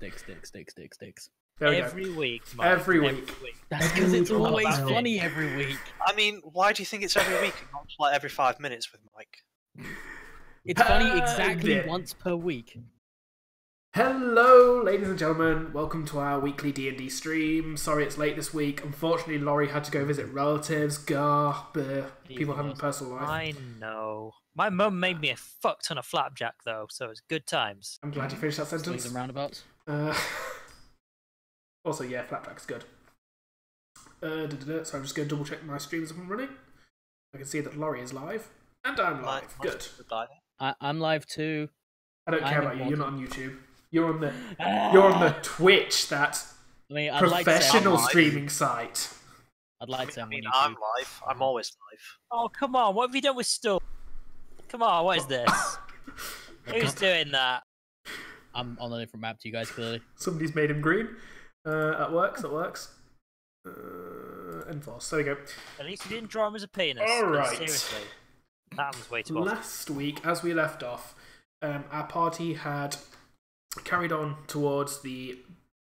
There we Every go. week, Mike. Every week. That's because it's always about it. funny every week. I mean, why do you think it's every week and not like every 5 minutes with Mike? It's funny exactly Dear. once per week. Hello, ladies and gentlemen. Welcome to our weekly D&D stream. Sorry it's late this week. Unfortunately, Laurie had to go visit relatives. People having a personal life. I know. My mum made me a fuck ton of flapjack, though, so it's good times. I'm glad you finished that Swings sentence. and roundabouts. Also, yeah, flapjack's good. So I'm just going to double check my streams up and running. I can see that Laurie is live. And I'm live. Good. I'm live too. I don't care I'm about you. You're not important. on YouTube. You're on the Twitch, that I mean, I'd like to say professional I'm live. streaming site. I'd like to say I I'm mean, on I'm YouTube. live. I'm always live. Oh, come on. What have you done with stuff? Come on, what is this? Who's doing that? I'm on a different map to you guys, clearly. Somebody's made him green. That works. Enforce. There we go. At least you didn't draw him as a penis. All right. Seriously. That was way too obvious. Last week, as we left off, our party had carried on towards the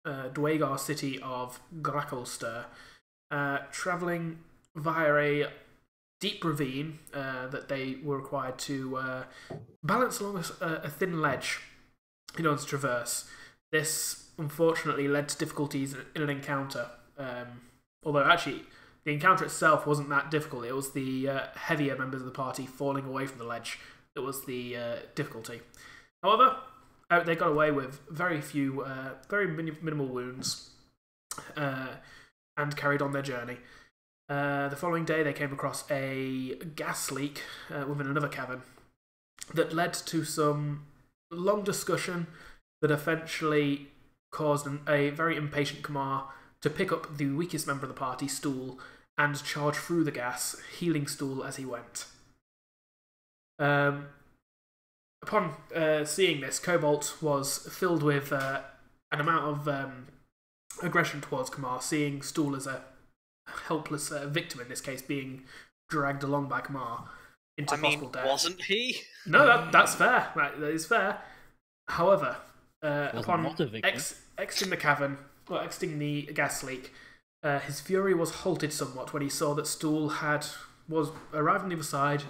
Dwagar city of Gracklster, travelling via a deep ravine that they were required to balance along a thin ledge in order to traverse. This unfortunately led to difficulties in an encounter, although actually the encounter itself wasn't that difficult. It was the heavier members of the party falling away from the ledge that was the difficulty. However, they got away with very few, very minimal wounds, and carried on their journey. The following day, they came across a gas leak within another cavern that led to some long discussion that eventually caused a very impatient Kamar to pick up the weakest member of the party, Stool, and charge through the gas, healing Stool as he went. Upon seeing this, Cobalt was filled with an amount of aggression towards Kamar, seeing Stool as a helpless victim, in this case being dragged along by Kamar into possible death. Wasn't he? No, that's fair. That is fair. However, upon not a victim. exiting the cavern, or exiting the gas leak, his fury was halted somewhat when he saw that Stool was arrived on the other side,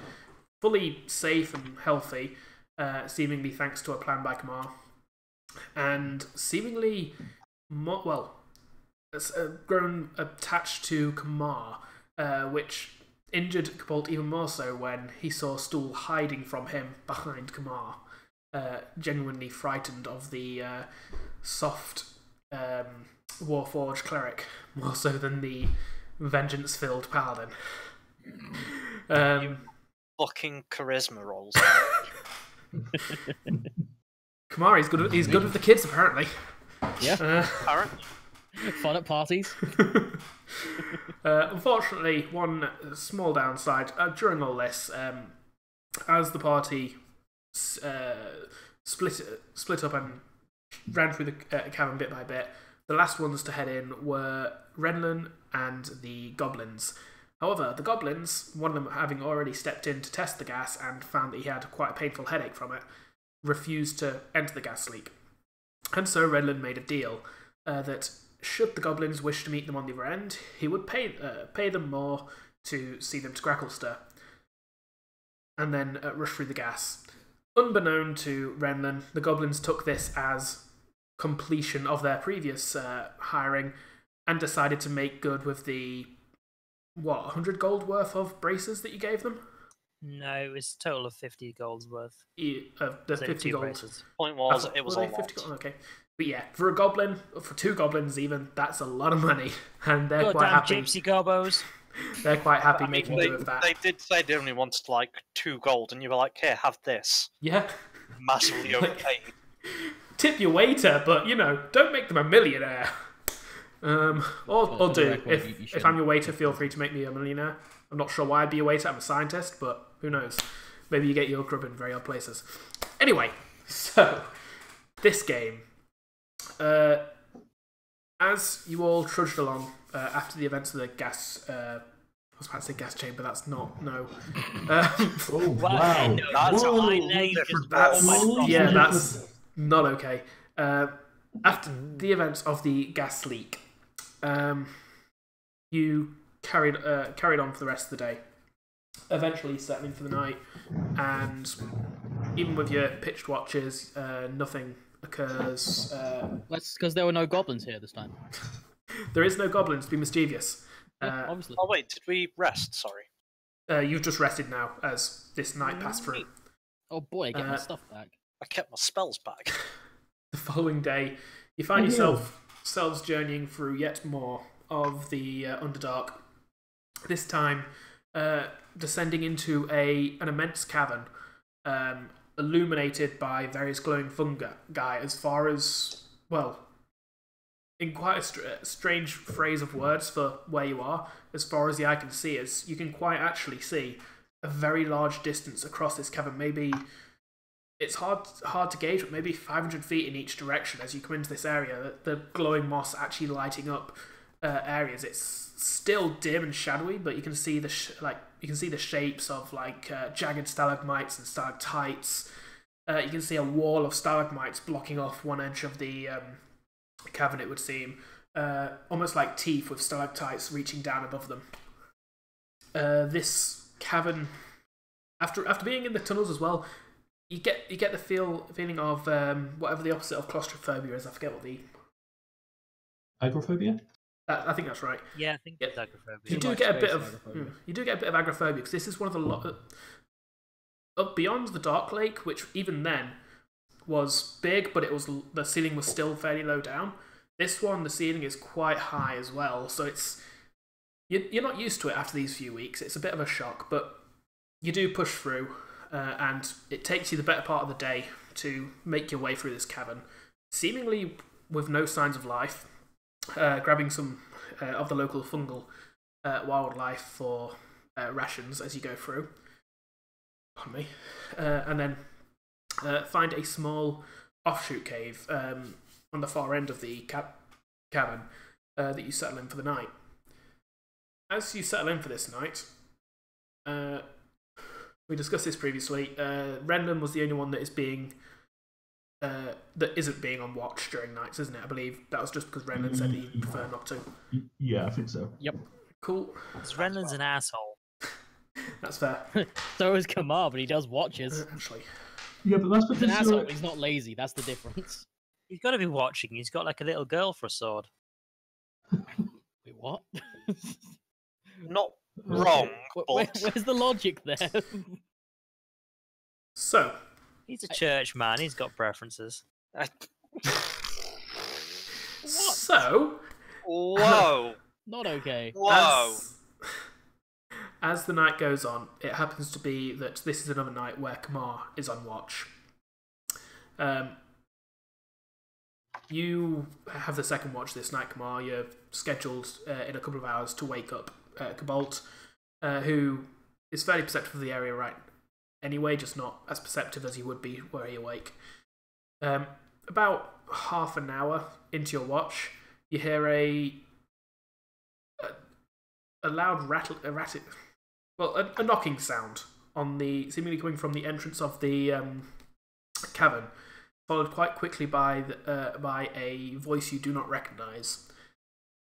fully safe and healthy, seemingly thanks to a plan by Kamar, and seemingly grown attached to Kamar, which injured Cobalt even more so when he saw Stool hiding from him behind Kamar, genuinely frightened of the soft warforged cleric more so than the vengeance-filled paladin. Fucking charisma rolls. Kamar, he's good with the kids apparently. Yeah. Apparently. Fun at parties. Unfortunately, one small downside during all this, as the party split up and ran through the cavern bit by bit, the last ones to head in were Renlan and the goblins. However, the goblins, one of them having already stepped in to test the gas and found that he had quite a painful headache from it, refused to enter the gas leak. And so Renlan made a deal that should the goblins wish to meet them on the other end, he would pay them more to see them to Gracklster, and then rush through the gas. Unbeknown to Renlan, the goblins took this as completion of their previous hiring and decided to make good with the 100 gold worth of braces that you gave them? No, it was a total of 50 gold's worth. The So 50 two gold. braces. Point was, it was a Were they lot. 50 gold? Okay. But yeah, for a goblin, for two goblins even, that's a lot of money. And they're quite Goddamn happy. gypsy gobos. They're quite happy I mean, making do with that. they did say they only wanted like 2 gold, and you were like, "Here, have this." Yeah. Massively overpaid. Tip your waiter, but don't make them a millionaire. Or for the do. record, you If shouldn't. I'm your waiter, feel free to make me a millionaire. I'm not sure why I'd be a waiter. I'm a scientist, but who knows? Maybe you get your grub in very odd places. Anyway, so this game, as you all trudged along after the events of the gas. I was about to say gas chamber. That's not no. Oh, Well, I wow. know, That's I a know whole you just different brought That's my Whoa. problem. yeah, that's not okay. After the events of the gas leak, you carried on for the rest of the day, eventually settling for the night, and even with your pitched watches, nothing occurs. That's because there were no goblins here this time. There is no goblins to be mischievous. Yeah, obviously. Oh wait, did we rest? Sorry. You've just rested now as this night passed through. Oh boy, get my stuff back. I kept my spells back. The following day, you find yourselves journeying through yet more of the Underdark. This time, descending into an immense cavern, illuminated by various glowing fungi. As far as, well, in quite a strange phrase of words for where you are, as far as the eye can see, as you can quite actually see a very large distance across this cavern. Maybe it's hard to gauge, but maybe 500 feet in each direction as you come into this area. The glowing moss actually lighting up areas. It's still dim and shadowy, but you can see the shapes of jagged stalagmites and stalactites. You can see a wall of stalagmites blocking off one edge of the cavern, it would seem, almost like teeth with stalactites reaching down above them. This cavern, after being in the tunnels as well, you get the feeling of whatever the opposite of claustrophobia is. I forget what the Agoraphobia? I think that's right. Yeah, I think it's agoraphobia. You do get a bit of agoraphobia because this is one of the up beyond the Dark Lake, which even then was big, but the ceiling was still fairly low down. This one, the ceiling is quite high as well, so you're not used to it after these few weeks. It's a bit of a shock, but you do push through, and it takes you the better part of the day to make your way through this cavern, seemingly with no signs of life, grabbing some of the local fungal wildlife for rations as you go through. Pardon me. And then find a small offshoot cave on the far end of the cavern that you settle in for the night. As you settle in for this night, we discussed this previously. Renlan was the only one that isn't being on watch during nights, isn't it? I believe that was just because Renlan said he'd prefer not to. Yeah, I think so. Yep. Cool. Because Renlan's an asshole. That's fair. So is Kamar, but he does watches. Actually. Yeah, but that's He's an because asshole. He's not lazy. That's the difference. He's got to be watching. He's got like a little girl for a sword. Wait, what? Not wrong, but Where's the logic there? So, He's a church man. He's got preferences. so whoa, Not okay. whoa. As the night goes on, it happens to be that this is another night where Kamar is on watch. You have the second watch this night, Kamar. You're scheduled in a couple of hours to wake up Cobalt, who is fairly perceptive of the area right anyway, just not as perceptive as he would be were he awake. About half an hour into your watch, you hear a loud a knocking sound seemingly coming from the entrance of the cavern, followed quite quickly by a voice you do not recognise.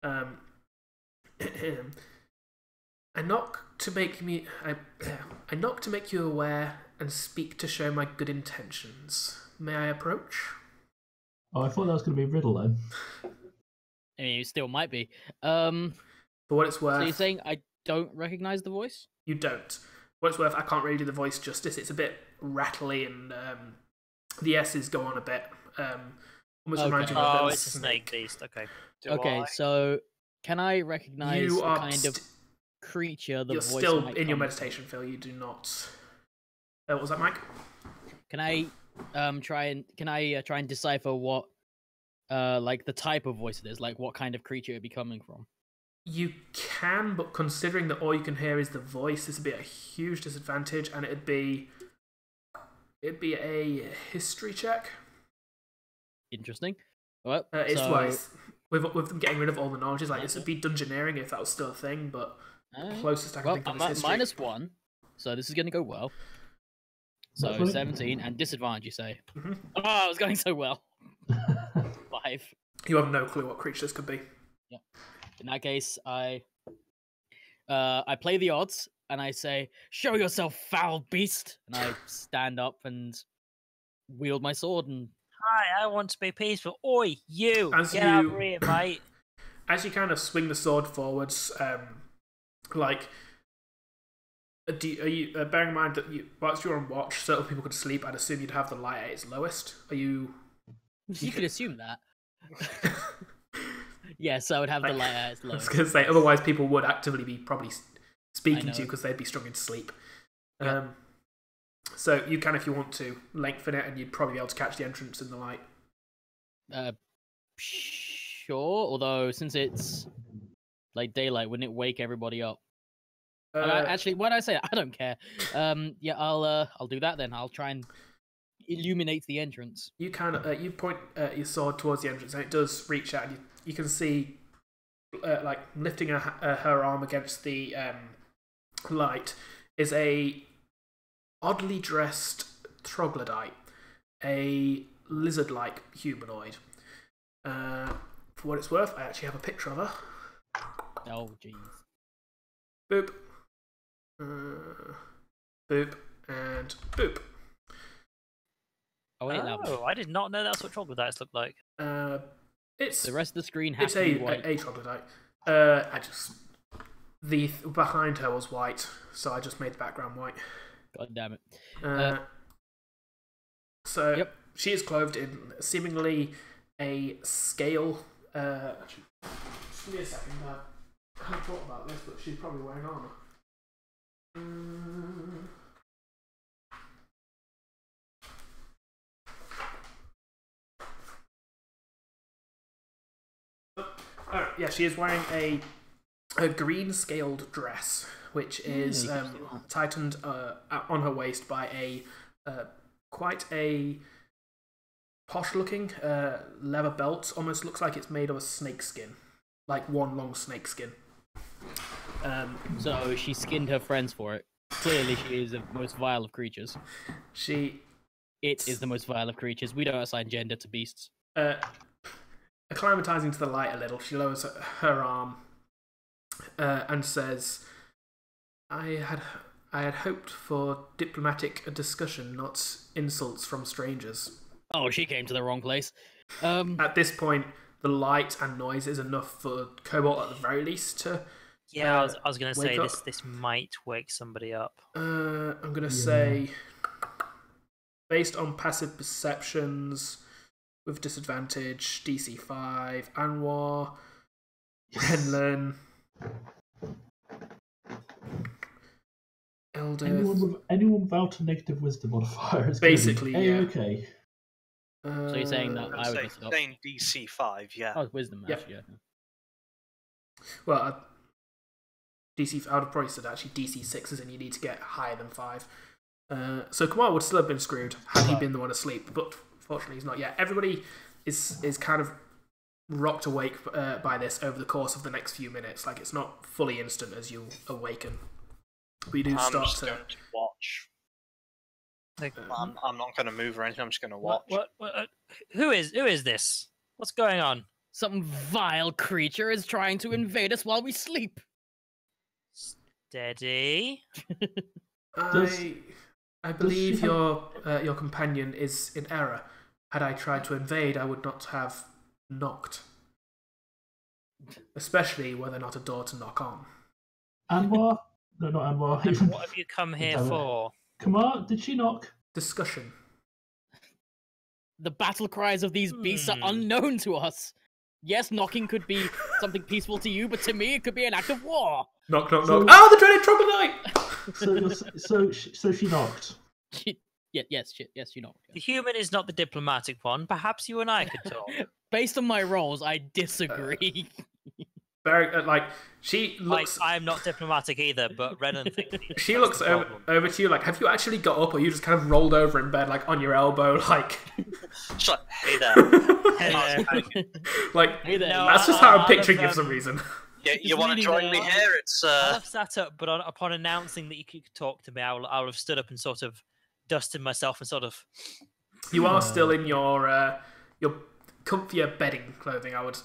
I knock to make you aware and speak to show my good intentions. May I approach? Oh, I thought that was going to be a riddle then. I mean, it still might be. For what it's worth, So you're saying I don't recognise the voice? you don't. For what it's worth, I can't really do the voice justice. It's a bit rattly and the S's go on a bit. Almost reminds you of a Oh, little it's a snake beast. Okay. Okay, so can I recognise You the are kind of creature the You're voice still might in your come meditation, Phil. You do not. What was that, Mike? Can I try and decipher what like the type of voice it is, like what kind of creature it'd be coming from? You can, but considering that all you can hear is the voice, this would be a huge disadvantage, and it'd be a history check. Interesting. Well, It's so, wise. With them getting rid of all the knowledge, it's like this would be dungeoneering if that was still a thing, but closest I can well, think of I'm is at history. -1, so this is going to go well. So That's right. 17 and disadvantage, you say? Mhm. Oh, I was going so well. 5. You have no clue what creature this could be. Yeah. In that case, I play the odds and I say, "Show yourself, foul beast!" And I stand up and wield my sword and. Hi, I want to be peaceful. Oi, you! As Get out you- of here, mate. As you kind of swing the sword forwards, like, are you bearing in mind that whilst you're on watch, certain people could sleep. I'd assume you'd have the light at its lowest. Are you? You could assume that. Yes, I would have the light at its I was lowest. going to say, otherwise people would actively be probably speaking know. to you because they'd be struggling to sleep. Yeah. So you can, if you want to, lengthen it, and you'd probably be able to catch the entrance in the light. Sure. Although since it's like daylight, wouldn't it wake everybody up? Actually, why did I say that? I don't care. Yeah, I'll do that then. I'll try and illuminate the entrance. You can you point your sword towards the entrance, and it does reach out. And you can see, like lifting her arm against the light, is a oddly dressed troglodyte, a lizard-like humanoid. For what it's worth, I actually have a picture of her. Oh, jeez. Boop. Boop. And boop. Oh wait, that one. Oh, I did not know that's what troglodytes look like. It's The rest of the screen has it's to be white. a troglodyte. The behind her was white, so I just made the background white. God damn it. So Yep. she is clothed in seemingly a scale. Actually, just give me a second. I haven't thought about this, but she's probably wearing armor. Yeah, she is wearing a green scaled dress, which is tightened on her waist by a quite a posh looking leather belt. Almost looks like it's made of a snake skin, like one long snake skin. So she skinned her friends for it. Clearly, she is the most vile of creatures. It is the most vile of creatures. We don't assign gender to beasts. Acclimatizing to the light a little, she lowers her arm and says, I had hoped for diplomatic discussion, not insults from strangers. Oh, she came to the wrong place. At this point, the light and noise is enough for Cobalt, at the very least, to... Yeah, I was going to say wake this might wake somebody up. I'm going to say, based on passive perceptions, with disadvantage, DC 5, Anwar, Renlan, Eldith. Anyone without a negative wisdom modifier is Basically, gonna be yeah. Okay. So you're saying that I would Say, mess it up? saying DC 5, yeah. Oh, wisdom, Yeah. actually, yeah. Well, DC, I would have probably said actually DC 6 is in you need to get higher than 5. So Kamar would still have been screwed had he been the one asleep, but fortunately he's not yet. Everybody is kind of rocked awake by this over the course of the next few minutes. Like, it's not fully instant as you awaken. We do I'm start just to... going to watch. Like, I'm not going to move or anything, I'm just going to watch. what, who is this? What's going on? Some vile creature is trying to invade us while we sleep. Steady. I believe your companion is in error. Had I tried to invade, I would not have knocked. Especially were there not a door to knock on. Anwar? No, not Anwar. And what have you come here Damn it. for? Kamar, did she knock? Discussion. The battle cries of these beasts are unknown to us. Yes, knocking could be something peaceful to you, but to me it could be an act of war. Knock, knock, So- knock. Oh, the dreaded troglodyte! So she knocked. Yes, you know. The human is not the diplomatic one. Perhaps you and I could talk. Based on my rolls, I disagree. Very, she looks... I'm not diplomatic either, but Renlan thinks he is. She That's looks the problem. over to you like, have you actually got up, or you just kind of rolled over in bed, like, on your elbow, like... Just like, hey there. like, Hey there. No, that's just how I'm I'll picturing you have, for some reason. You want to reading join me the- here? It's I'll have sat up, but upon announcing that you could talk to me, I'll have stood up and sort of dusted myself and sort of... You are still in your comfier bedding clothing. I would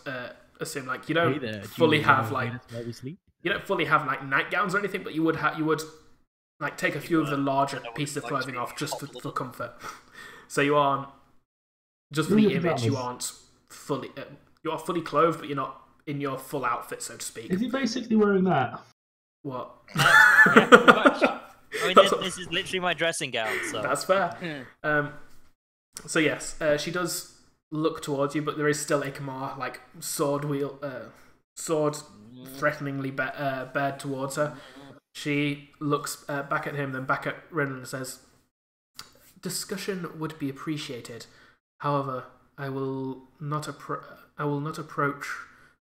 assume, like, you don't Hey there, fully have like where we sleep? you don't fully have like nightgowns or anything, but you would like take a few of the larger pieces of clothing off just for comfort. So you aren't, just for the image, you aren't fully you are fully clothed, but you're not in your full outfit, so to speak. Is he basically wearing that? What? Yeah, pretty much. I mean, this is literally my dressing gown. So That's fair. So yes, she does look towards you, but there is still a Kamar, like sword threateningly bared towards her. She looks back at him, then back at Renlan and says, "Discussion would be appreciated. However, I will not approach.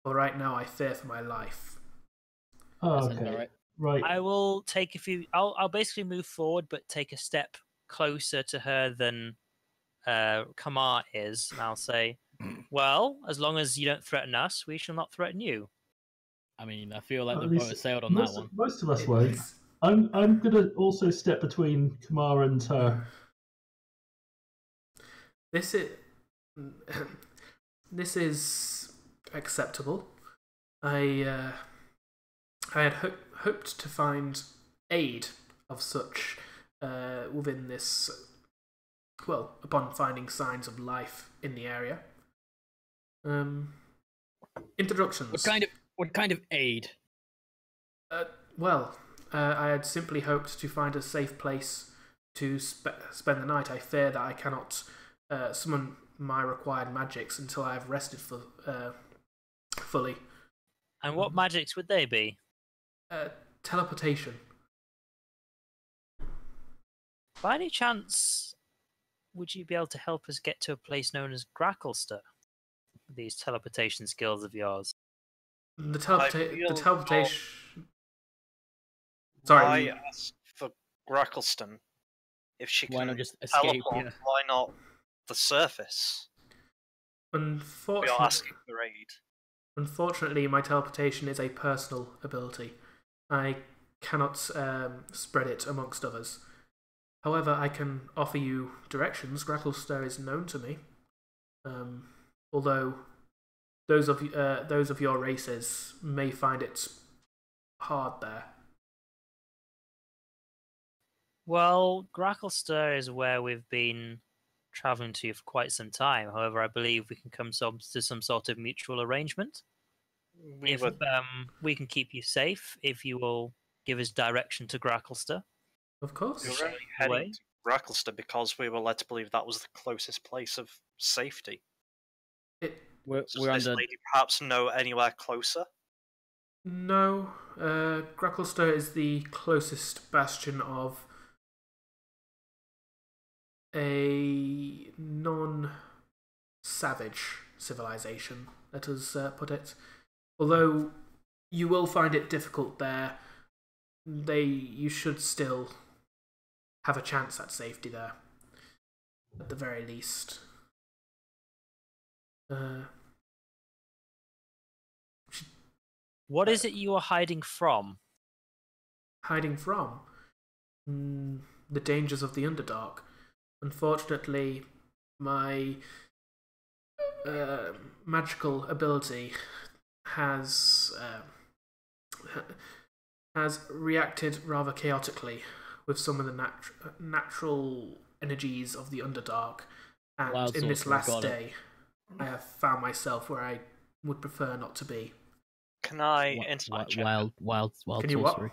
For right now, I fear for my life." Oh, okay. Right. I will take a few. I'll basically move forward, but take a step closer to her than Kamar is, and I'll say, "Well, as long as you don't threaten us, we shall not threaten you." I mean, I feel like At the least boat has sailed on that one. Most of us won't. I'm gonna also step between Kamar and her. This is acceptable. I had hoped to find aid of such within this. Well, upon finding signs of life in the area. Introductions. What kind of aid? I had simply hoped to find a safe place to spend the night. I fear that I cannot summon my required magics until I have rested fully. And what magics would they be? Teleportation. By any chance, would you be able to help us get to a place known as Gracklester? These teleportation skills of yours. The teleportation. Sorry. I asked for Grackleston if she Why can not just escape? teleport. Yeah. Why not the surface? We are asking for aid. Unfortunately, my teleportation is a personal ability. I cannot spread it amongst others. However, I can offer you directions. Gracklester is known to me. Although those of your races may find it hard there. Well, Gracklester is where we've been traveling to for quite some time. However, I believe we can come to some sort of mutual arrangement. We can keep you safe if you will give us direction to Gracklester. Of course. You're only heading to Gracklester because we were led to believe that was the closest place of safety. We're Does this lady perhaps know anywhere closer? No. Gracklester is the closest bastion of a non-savage civilization, let us put it. Although you will find it difficult there, you should still have a chance at safety there, at the very least. What is it you are hiding from? Hiding from? The dangers of the Underdark. Unfortunately, my magical ability has reacted rather chaotically with some of the natural energies of the Underdark, and Wild in this sorcerer, last day, I have found myself where I would prefer not to be. Can I insight check? Wild Can you what? sorcery.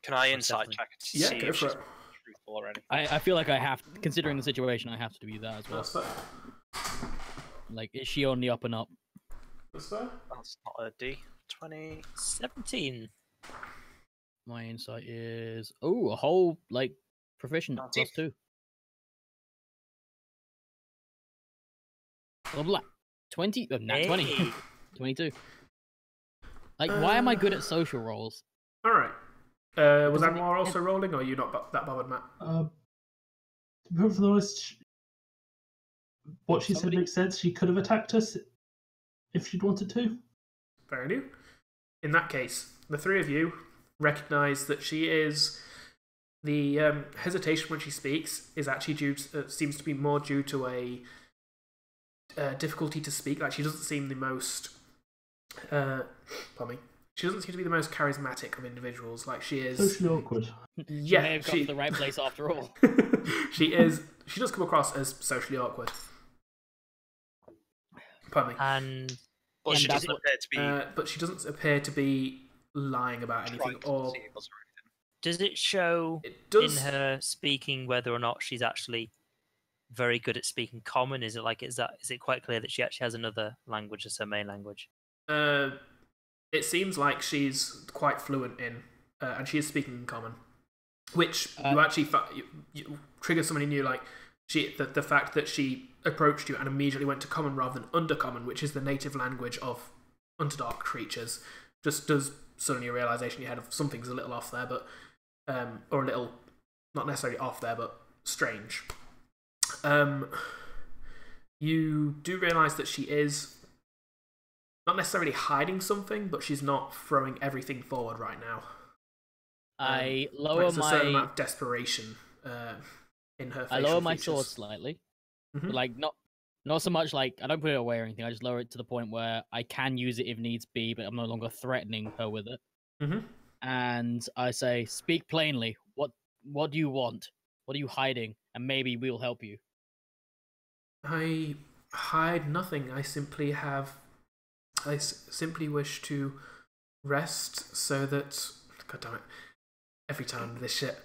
Can I insight check to Yeah, see go if for she's it. truthful or anything? I feel like I have, considering the situation, I have to do that as well. That's fair. Like, is she on the up and up? That's fair. That's not a D20. 17. My insight is a whole proficient That's it. +2. Blah blah. 20. Nat 20. Hey. 22. Why am I good at social rolls? All right. Was Anwar also rolling, or are you not that bothered, Matt? For the most, what she said makes sense. She could have attacked us if she'd wanted to. Very new. In that case, the three of you recognise that she is. The hesitation when she speaks is actually seems to be more due to a difficulty to speak. Like, she doesn't seem the most. Pardon me. She doesn't seem to be the most charismatic of individuals. Like, she is Socially awkward. Yeah, may have got to the right place after all. she is. She does come across as socially awkward. Pardon me. And But she that's doesn't appear to be. But she doesn't appear to be lying about anything. trying to Or deceive us or anything. does it show it does. in her speaking whether or not she's actually very good at speaking Common? Is it quite clear that she actually has another language as her main language? It seems like she's quite fluent in, and she is speaking in Common, which you actually you trigger somebody new. Like the fact that she approached you and immediately went to Common rather than Undercommon, which is the native language of Underdark creatures, just does suddenly a realization in your head of something's a little off there, but or a little not necessarily off there, but strange. You do realize that she is not necessarily hiding something, but she's not throwing everything forward right now. I Like, lower there's a certain amount my of desperation in her. I facial lower my features. sword slightly, Mhm. but, like not so much like I don't put it away or anything. I just lower it to the point where I can use it if needs be, but I'm no longer threatening her with it. Mhm. And I say, "Speak plainly. What do you want? What are you hiding? And maybe we'll help you." I hide nothing. I simply wish to rest so that. God damn it! Every time this shit.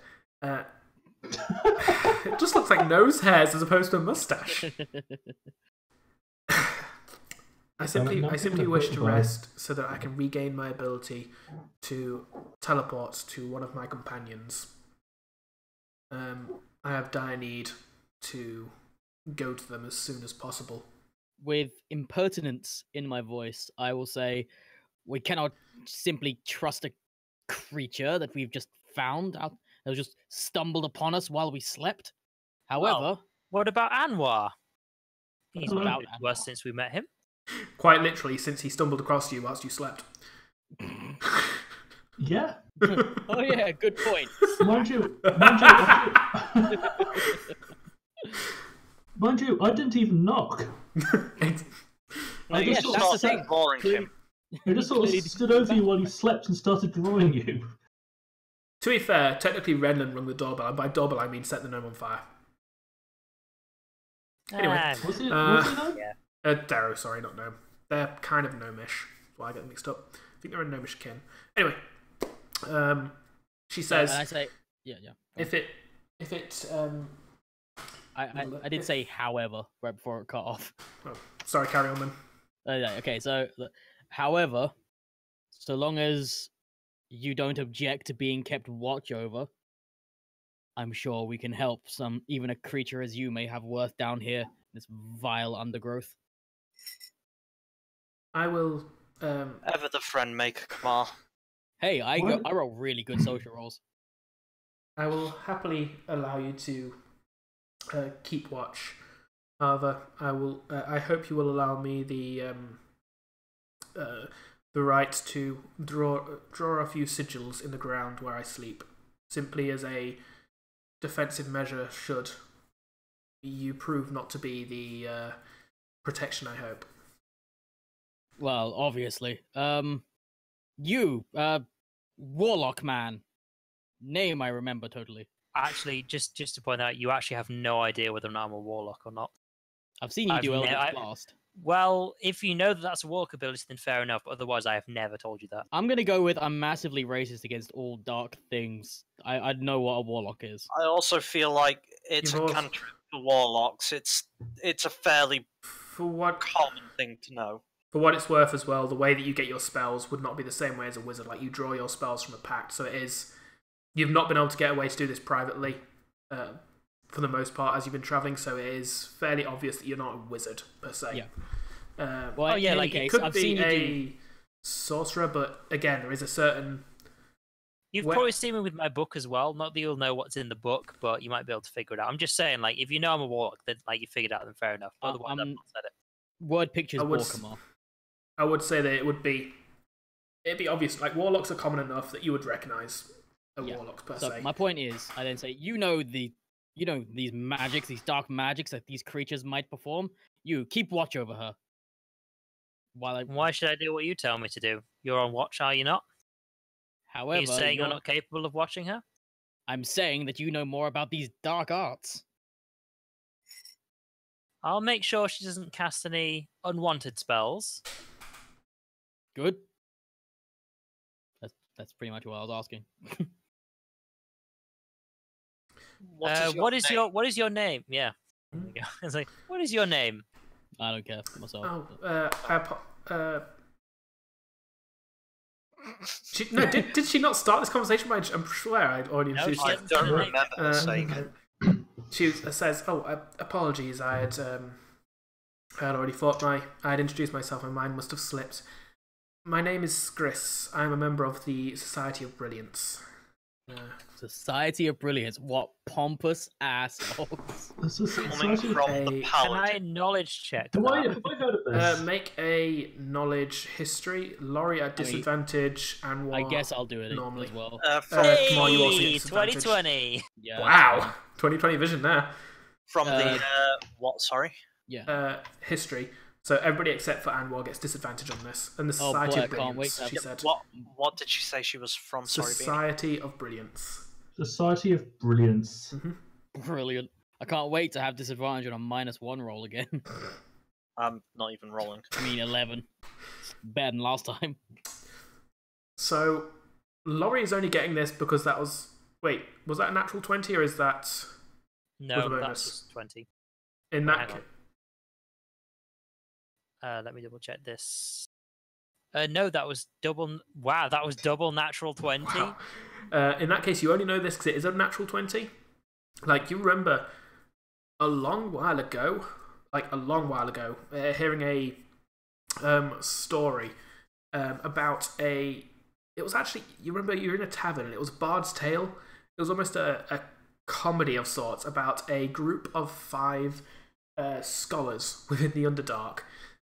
It just looks like nose hairs as opposed to a mustache. I simply wish to rest so that I can regain my ability to teleport to one of my companions. I have dire need to go to them as soon as possible. With impertinence in my voice, I will say, "We cannot simply trust a creature that we've just found out that just stumbled upon us while we slept. However, What about Anwar? He's been About good to us since we met him. Quite literally, since he stumbled across you whilst you slept. Yeah. oh yeah, good point." Mind you, I didn't even knock. I yeah, just sort that's of the thing. Drawing him. I just sort of stood over you while you slept and started drawing you. To be fair, technically Renlan rung the doorbell, and by doorbell I mean set the gnome on fire. Anyway. Was it? Uh, Was it no? Yeah. Darrow, sorry, not gnome. They're kind of gnomish. That's why I get them mixed up. I think they're a gnomish kin. Anyway, she says, and I say, yeah. if it, I did say, however, right before it cut off. oh, sorry, carry on then. Yeah, okay, so, however, so long as you don't object to being kept watch over, I'm sure we can help even a creature as you may have worth down here, this vile undergrowth. I will, Ever the friend maker, Kamar. Hey, I What? roll really good social rolls. I will happily allow you to keep watch. However, I hope you will allow me the right to draw a few sigils in the ground where I sleep, simply as a defensive measure. Should you prove not to be the protection I hope. Well, obviously. You, warlock man. Name I remember totally. Actually, just to point out, you actually have no idea whether or not I'm a warlock or not. I've seen you I've do ne- Eldritch I- Blast. Well, if you know that that's a warlock ability, then fair enough. But otherwise, I have never told you that. I'm gonna go with I'm massively racist against all dark things. I know what a warlock is. I also feel like it's You've a also- cantrip for warlocks. It's a fairly For what common thing to know. it's worth as well, the way that you get your spells would not be the same way as a wizard. Like, you draw your spells from a pact, so it is. You've not been able to get away to do this privately, for the most part, as you've been traveling. So it is fairly obvious that you're not a wizard per se. Yeah. Well, yeah, in like, any okay, case, so I've could be seen you a do- sorcerer, but again, there is a certain. You've Where- probably seen me with my book as well. Not that you'll know what's in the book, but you might be able to figure it out. I'm just saying, like, if you know I'm a warlock, then like you figured it out, then fair enough. Otherwise, I've not said it. Word pictures I would Borkamar. I would say that it'd be obvious. Like, warlocks are common enough that you would recognise a Yeah. warlock per So se. my point is, I then say, these magics, these dark magics that these creatures might perform. You keep watch over her. Why should I do what you tell me to do? You're on watch, are you not? However, Are you saying you're not capable of watching her? I'm saying that you know more about these dark arts. I'll make sure she doesn't cast any unwanted spells. Good. That's pretty much what I was asking. What is your name? Yeah. There we go. It's like, what is your name? I don't care for myself. Did she not start this conversation by? I'm sure I'd already introduced I her. don't remember her saying it. She says, apologies. I had already thought I had introduced myself. My mind must have slipped. My name is Skris. I'm a member of the Society of Brilliance. Society of Brilliance. What pompous assholes. Coming from the Can paladin. I knowledge check? Have I that? heard of this? Make a knowledge history. Laurie at disadvantage, and I guess I'll do it normally. as well. Kamar, you also get Hey, disadvantage. 2020. Yeah. Wow, 2020 vision there. From the what? Sorry. Yeah. History. So everybody except for Anwar gets disadvantage on this. And the Oh, Society boy, of I can't wait Brilliance, to have she said. What did she say she was from? Sorry, Beanie. Society of Brilliance. Society of Brilliance. Brilliant. I can't wait to have disadvantage on a -1 roll again. I'm not even rolling. I mean 11. It's better than last time. So Laurie is only getting this because that was... Wait, was that a natural 20 or is that... No, With a that bonus. was 20. In Hang that on. Let me double check this. No, that was double. Wow, that was double natural 20. Wow. In that case, you only know this because it is a natural 20. Like, you remember a long while ago, hearing a story about a... It was actually... You remember you were in a tavern and it was Bard's Tale. It was almost a comedy of sorts about a group of 5 scholars within the Underdark.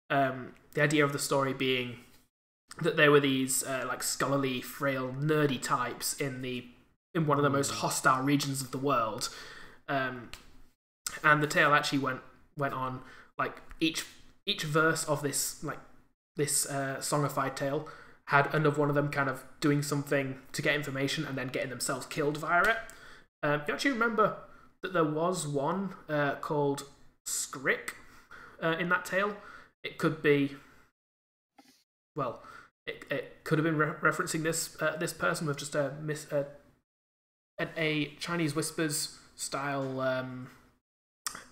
The idea of the story being that there were these like scholarly, frail, nerdy types in one of the most hostile regions of the world, and the tale actually went on like each verse of this songified tale had another one of them kind of doing something to get information and then getting themselves killed via it. You actually remember that there was one called Scrick in that tale. It could be, well, it could have been referencing this person with just a Chinese Whispers style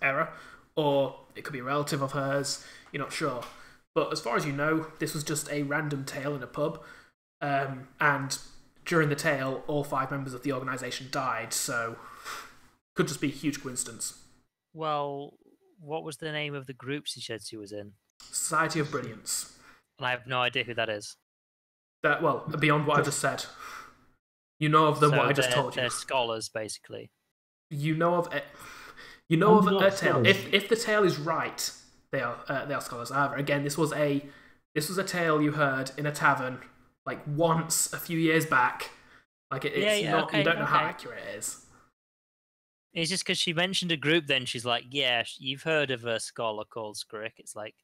error, or it could be a relative of hers. You're not sure, but as far as you know, this was just a random tale in a pub, and during the tale, all 5 members of the organisation died. So, could just be a huge coincidence. Well, what was the name of the group she said she was in? Society of Brilliance. And I have no idea who that is. That, well, beyond what I just said. You know of them, So what I just they're- told you. They're scholars, basically. You know of it. You know of I'm a not tale. scholars. If the tale is right, they are scholars. However, again, this was a tale you heard in a tavern like once a few years back. Like it's not. okay, you don't know how okay. accurate it is. It's just because she mentioned a group, then she's like, yeah, you've heard of a scholar called Scrick. It's like,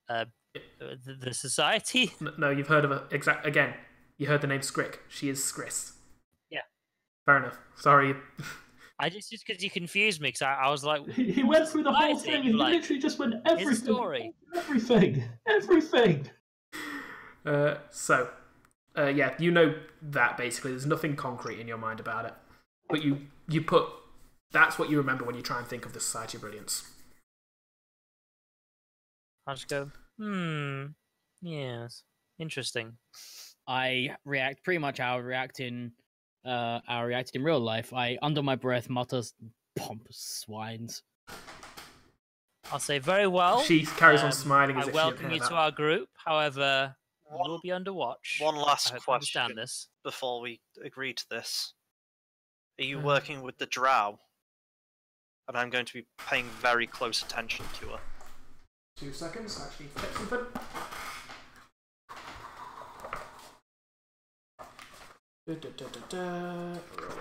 the society? No, you've heard of a again. You heard the name Scrick. She is Skris. Yeah. Fair enough. Sorry. I just because you confused me, because I was like, He went through the whole Society, thing and he like, literally just went here's a everything. story. Everything. Yeah, you know that basically. There's nothing concrete in your mind about it, but you put that's what you remember when you try and think of the Society of Brilliance. I'll just go, yes, interesting. I react pretty much how I reacted in real life. I, under my breath, mutters, "Pompous swines." I'll say very well. She carries on smiling as I if welcome she didn't you hear to that. our group. However, you will be under watch. One I last hope you question understand this. before we agree to this. Are you Uh. working with the drow? And I'm going to be paying very close attention to her. 2 seconds. I actually need to get something. Where are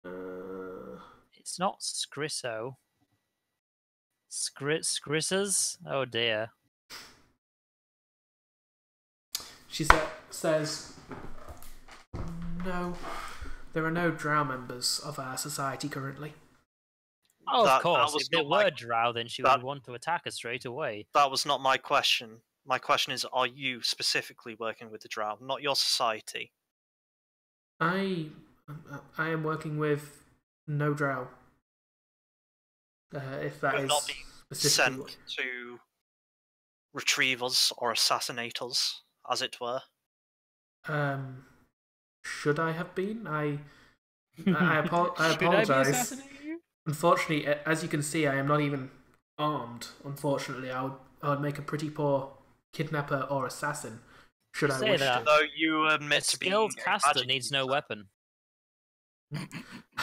we? It's not Scrisso. Scrisses? Oh dear. She says, no, there are no drow members of our society currently. Oh, That of course. was If there not my- were drow, then she would want to attack us straight away. That was not my question. My question is, are you specifically working with the drow, not your society? I am working with no drow. If that You're is not being specifically sent to retrieve us or assassinate us, as it were. Should I have been? I Should I be apologize. assassinating you? Unfortunately, as you can see, I am not even armed. Unfortunately, I would make a pretty poor kidnapper or assassin. Should I Say wish that. to? Though you A admit to being skilled a caster magic needs no user. weapon.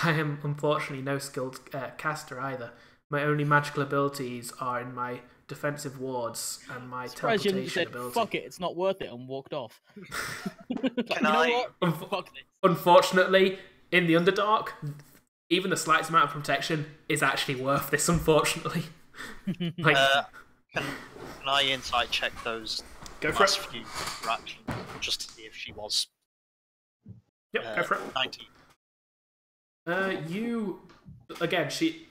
I am unfortunately no skilled caster either. My only magical abilities are in my defensive wards and my Surprised you teleportation said, ability. fuck it, it's not worth it, and walked off. Like, Can you know I- what? Fuck this. Unfortunately, in the Underdark, even the slightest amount of protection is actually worth this, unfortunately. Like, Can I insight check those go for last it. few interactions just to see if she was Yep, go for it. 19? You again. She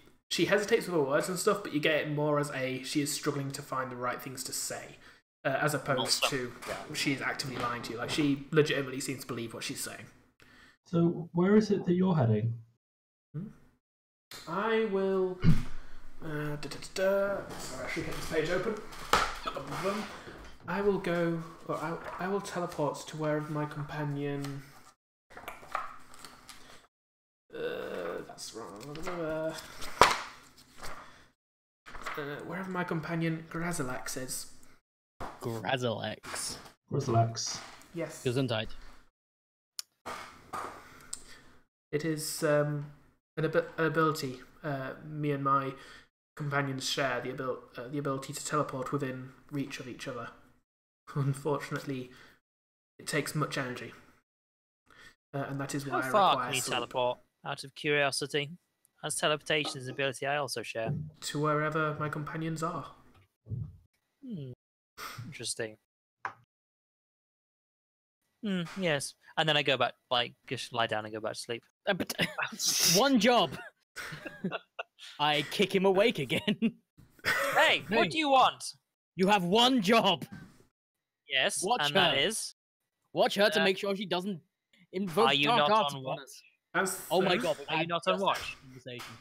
hesitates with her words and stuff, but you get it more as she is struggling to find the right things to say, as opposed to she is actively lying to you. Like, she legitimately seems to believe what she's saying. So where is it that you're heading? I will. Sorry, I should get this page open. I will go. Or I will teleport to wherever my companion. That's wrong. Wherever my companion Grazalax is. Grazalex. Grizzlex. Yes. Gesundheit. It is an ability. Me and my companions share the ability to teleport within reach of each other. Unfortunately, it takes much energy, and that is why How I far require can you sleep. teleport? Out of curiosity. As teleportation is an ability I also share. To wherever my companions are. Interesting. Yes. And then I go back, just lie down and go back to sleep. But one job. I kick him awake again. Hey, what do you want? You have one job. Yes, Watch and that her. is... Watch her to make sure she doesn't invoke Are you dark not arts on upon watch? us. Oh my god. Are you not on watch? Conversation.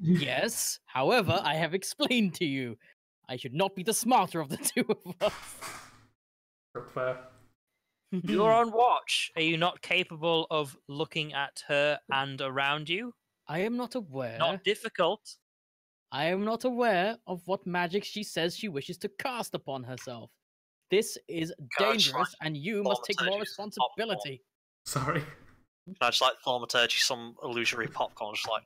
Yes. However, I have explained to you. I should not be the smarter of the two of us. Fair. You're on watch. Are you not capable of looking at her and around you? I am not aware. Not difficult. I am not aware of what magic she says she wishes to cast upon herself. This is Can I dangerous, just, like, and you must take more thaumaturgy some popcorn? responsibility. Sorry. Can I just like thaumaturgy some illusory popcorn, just like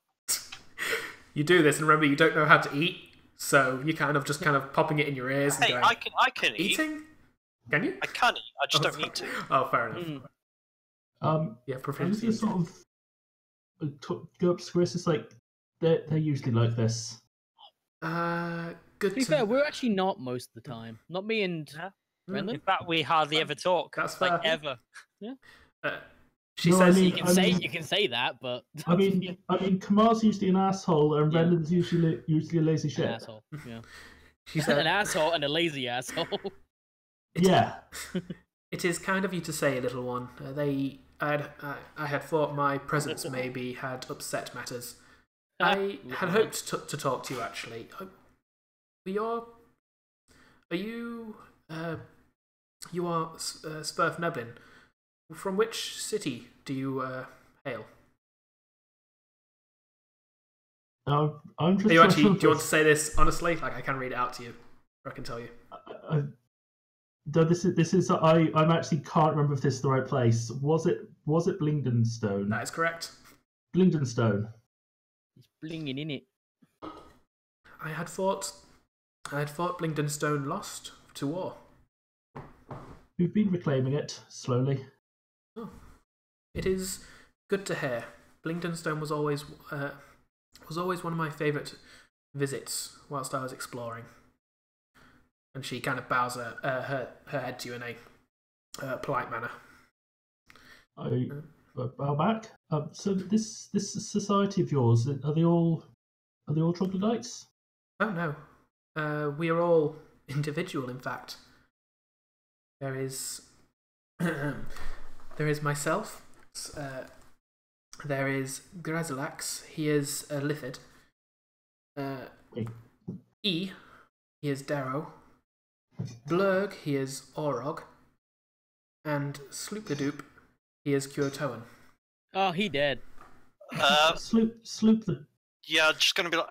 You do this, and remember, you don't know how to eat, so you're kind of popping it in your ears and hey, going, I can eat. eating? Can you? I can eat. I just don't need to. Oh, fair enough. Yeah, I'm proficiency. just sort of go up to Chris. It's like they're usually like this. Good To be fair, we're actually not most of the time. Not me and Renlan. In fact, we hardly ever talk. That's like fair. ever. She No, I says mean- You can say that, but I mean, Kamar's usually an asshole, and Yeah. Renlan's usually a lazy an shit. asshole. Yeah, she an said, asshole and a lazy asshole. Yeah. "It is kind of you to say, little one. I had thought my presence maybe had upset matters. I had hoped to talk to you, actually. You are Spurf Neblin. From which city do you hail? I'm just. Do you want to say this honestly? Like, I can read it out to you, or I can tell you. No, this is. I'm actually can't remember if this is the right place. Was it Blingdenstone? That is correct. Blingdenstone. It's blinging in it. I had thought Blingdenstone lost to war. We've been reclaiming it slowly. Oh, it is good to hear. Blingdenstone was always one of my favourite visit whilst I was exploring. And she kind of bows her head to you in a polite manner. I bow back. So this society of yours, are they all troglodytes? Oh no, we are all individual. In fact, there is myself. There is Grazilax. He is a Lithid. E. He is Darrow. Blurg. He is Orog. And Sloopledoop. He is Cuotoan. Oh, he dead. Sloop the. Yeah, just gonna be like,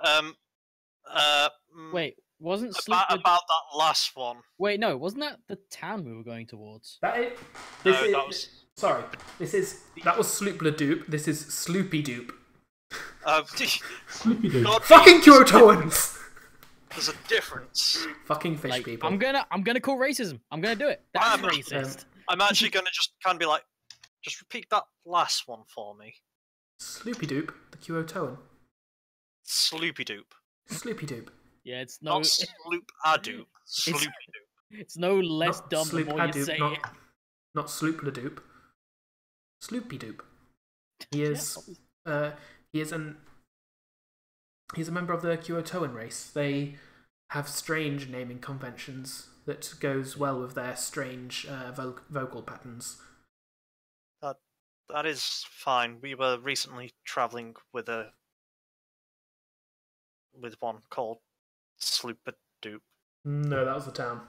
Wait, wasn't about that last one. Wait, no, wasn't that the town we were going towards? That was. Sorry, that was Sloopledoop. This is Sloopy-Doop. Sloopy Doop. Fucking Cuotoans! There's a difference. Fucking fish people. I'm gonna call racism. I'm gonna do it. That's racist. I'm actually gonna just kind of be like, just repeat that last one for me. Sloopy-Doop, the Cuotoan. Sloopy-doop. Sloopy-Doop. Yeah, it's no. Not sloop-a-doop. Sloopy-doop. It's no less Not dumb the more you Sloop-a-Doop, say not, it. Not Sloopledoop. Sloopy-Doop. He is. He's a member of the Cuotoan race. They have strange naming conventions that goes well with their strange vocal patterns. That is fine. We were recently travelling with one called Sloop-a-doop. No, that was the town.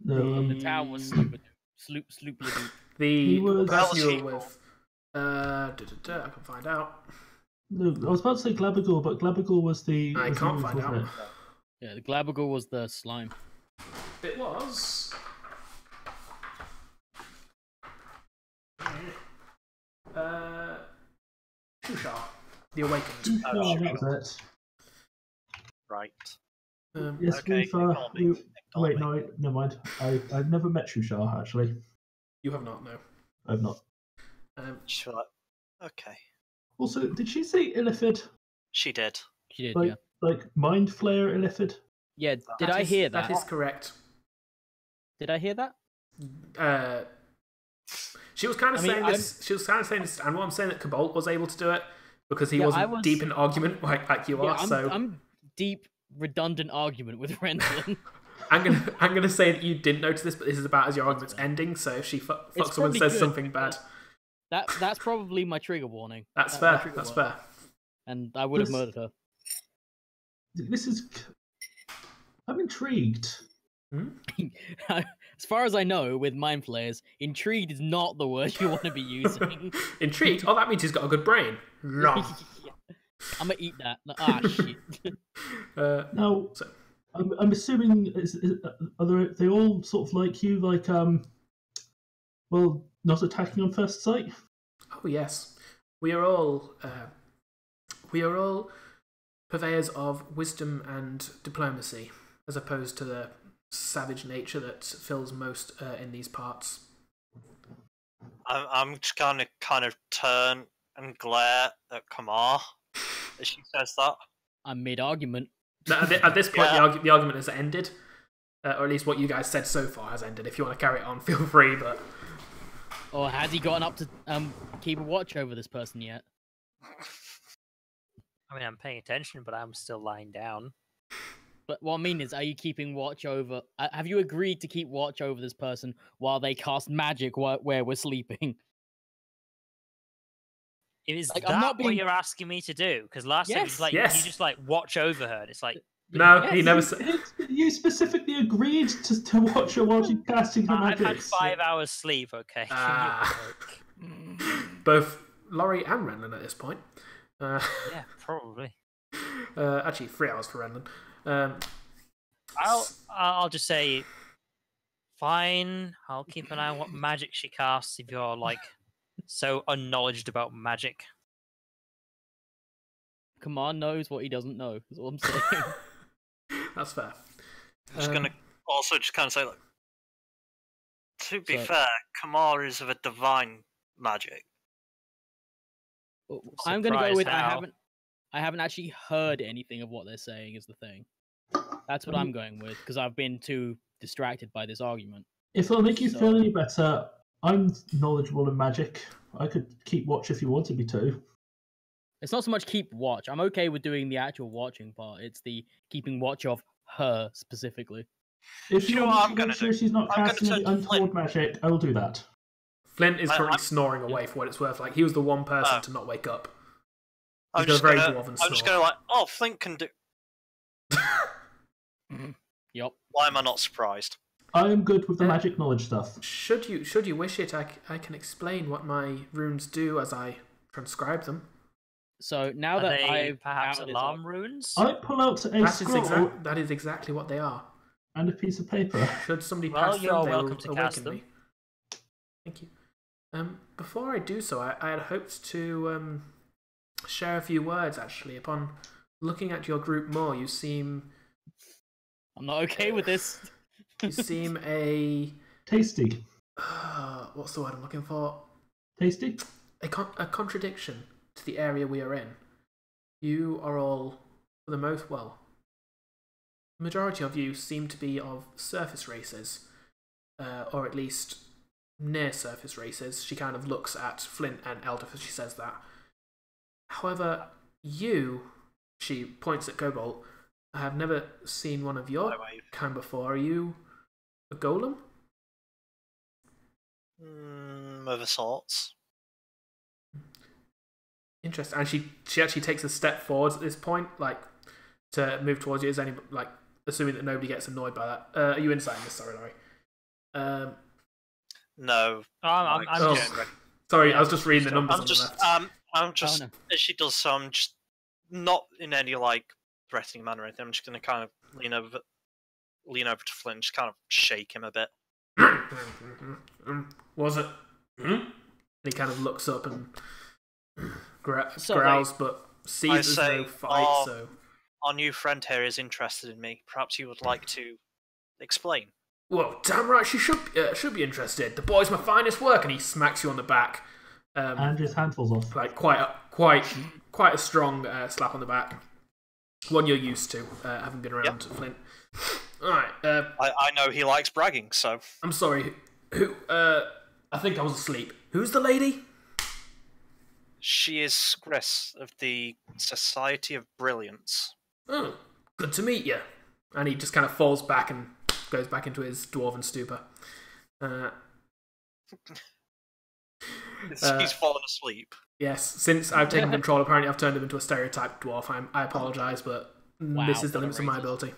No, The town was Sloop-a-doop. The was- person you Well, were with. I can find out. no, I was about to say Glabagor, but Glabagor was the. I was can't the find wasn't out. it? Yeah, the Glabagor was the slime. It was. Shushar, the Awakened. Oh, that was it. Right. Yes, Okay, we've. ignore me. Wait, no, never mind. I've never met Shushar, actually. You have not, no. I've not. Just feel like, okay. Also, did she say Illithid? She did. She did, Like, yeah. like Mind Flayer Illithid? Yeah, did I hear that? That is correct. Did I hear that? She was kind of I mean, saying this. She was kind of saying this, and what I'm saying that Cobalt was able to do it because he Yeah, wasn't deep in argument like you are. So I'm deep, redundant argument with Renlan. I'm gonna say that you didn't notice this, but this is about as your argument's ending. So if she fucks someone and probably says good, something bad, That's probably my trigger warning. that's My fair. trigger That's warning. fair. And I would have This- murdered her. This is. I'm intrigued. As far as I know, with mind flayers, intrigued is not the word you want to be using. Intrigued? Oh, that means he's got a good brain. Wrong. I'm gonna eat that. Ah, shit. Now, So- I'm assuming they all sort of like you, like well, not attacking on first sight. Oh yes, we are all purveyors of wisdom and diplomacy, as opposed to the savage nature that fills most in these parts. I'm just gonna kind of turn and glare at Kamar as she says that. I'm mid-argument. At this point, Yeah. the argument has ended, or at least what you guys said so far has ended. If you want to carry it on, feel free. But Or has he gotten up to keep a watch over this person yet? I mean, I'm paying attention, but I'm still lying down. But what I mean is, are you keeping watch over? Have you agreed to keep watch over this person while they cast magic where we're sleeping? Is Like, that I'm not what being- you're asking me to do? Because last time Yes, you yes. just like watch over her, and it's like no, Yes, he never said. You specifically agreed to watch her while she's casting her I've magic. had 5 hours sleep. Okay. Give me a Ah. break. Both Laurie and Renlan at this point. Yeah, probably. Actually, 3 hours for Renlan. I'll just say, fine. I'll keep an eye on what magic she casts. If you're like so unknowledgeable about magic, Kamar knows what he doesn't know. Is all I'm saying. That's fair. I'm just gonna also just kind of say, like, to be So- fair, Kamar is of a divine magic. I'm gonna go Surprise with how. I haven't actually heard anything of what they're saying. Is the thing. That's what I'm going with because I've been too distracted by this argument. If it'll make you feel any better, I'm knowledgeable in magic. I could keep watch if you wanted me to. It's not so much keep watch. I'm okay with doing the actual watching part. It's the keeping watch of her specifically. If you know what want I'm to gonna make sure do? she's not I'm gonna casting any turn to untoward magic, I will do that. Flint is currently I'm- snoring away for what it's worth. Like, he was the one person to not wake up. He's I'm got a just very gonna, dwarven I'm just snore. gonna like, oh, Flint can do. Yep. Why am I not surprised? I am good with the magic knowledge stuff. Should you wish it, I can explain what my runes do as I transcribe them. So now Are that they I've perhaps outed this alarm runes? I pull out a scroll That is exactly what they are. and a piece of paper. Should somebody Well, pass you them, are they welcome will to awaken cast them. me. Thank you. Before I do so, I had hoped to share a few words, actually. Upon looking at your group more, you seem I'm not okay with this. a... Tasty. what's the word I'm looking for? Tasty? A contradiction to the area we are in. You are all, for the most, well, the majority of you seem to be of surface races, or at least near surface races. She kind of looks at Flynt and Eldif as she says that. However, you, she points at Cobalt, I have never seen one of your kind before. Are you a golem? Of a sorts. Interesting. And she actually takes a step forwards at this point, like to move towards you. Is any like assuming that nobody gets annoyed by that? Are you inside this? Sorry, Laurie. No. I'm Oh. just Sorry, Yeah, I was just reading the numbers I'm on just, the left. I'm just, no. as she does so, I'm just not in any like threatening manner or anything. I'm just gonna kind of lean over to Flint, and just kind of shake him a bit. Was it? And he kind of looks up and So, growls, but sees I there's say, no fight. So Our new friend here is interested in me. Perhaps you would like to explain. well, damn right, she should be interested. The boy's my finest work, and he smacks you on the back. And his hand falls off. Like quite a strong slap on the back. One you're used to, having been around Flint. All right. I know he likes bragging, so I'm sorry. Who? I think I was asleep. Who's the lady? she is Chris of the Society of Brilliance. Oh, good to meet you. And he just kind of falls back and goes back into his dwarven stupor. He's fallen asleep. Yes, since I've taken control, apparently I've turned him into a stereotyped dwarf. I apologise, but Wow, this is the what a limits of my racist. ability.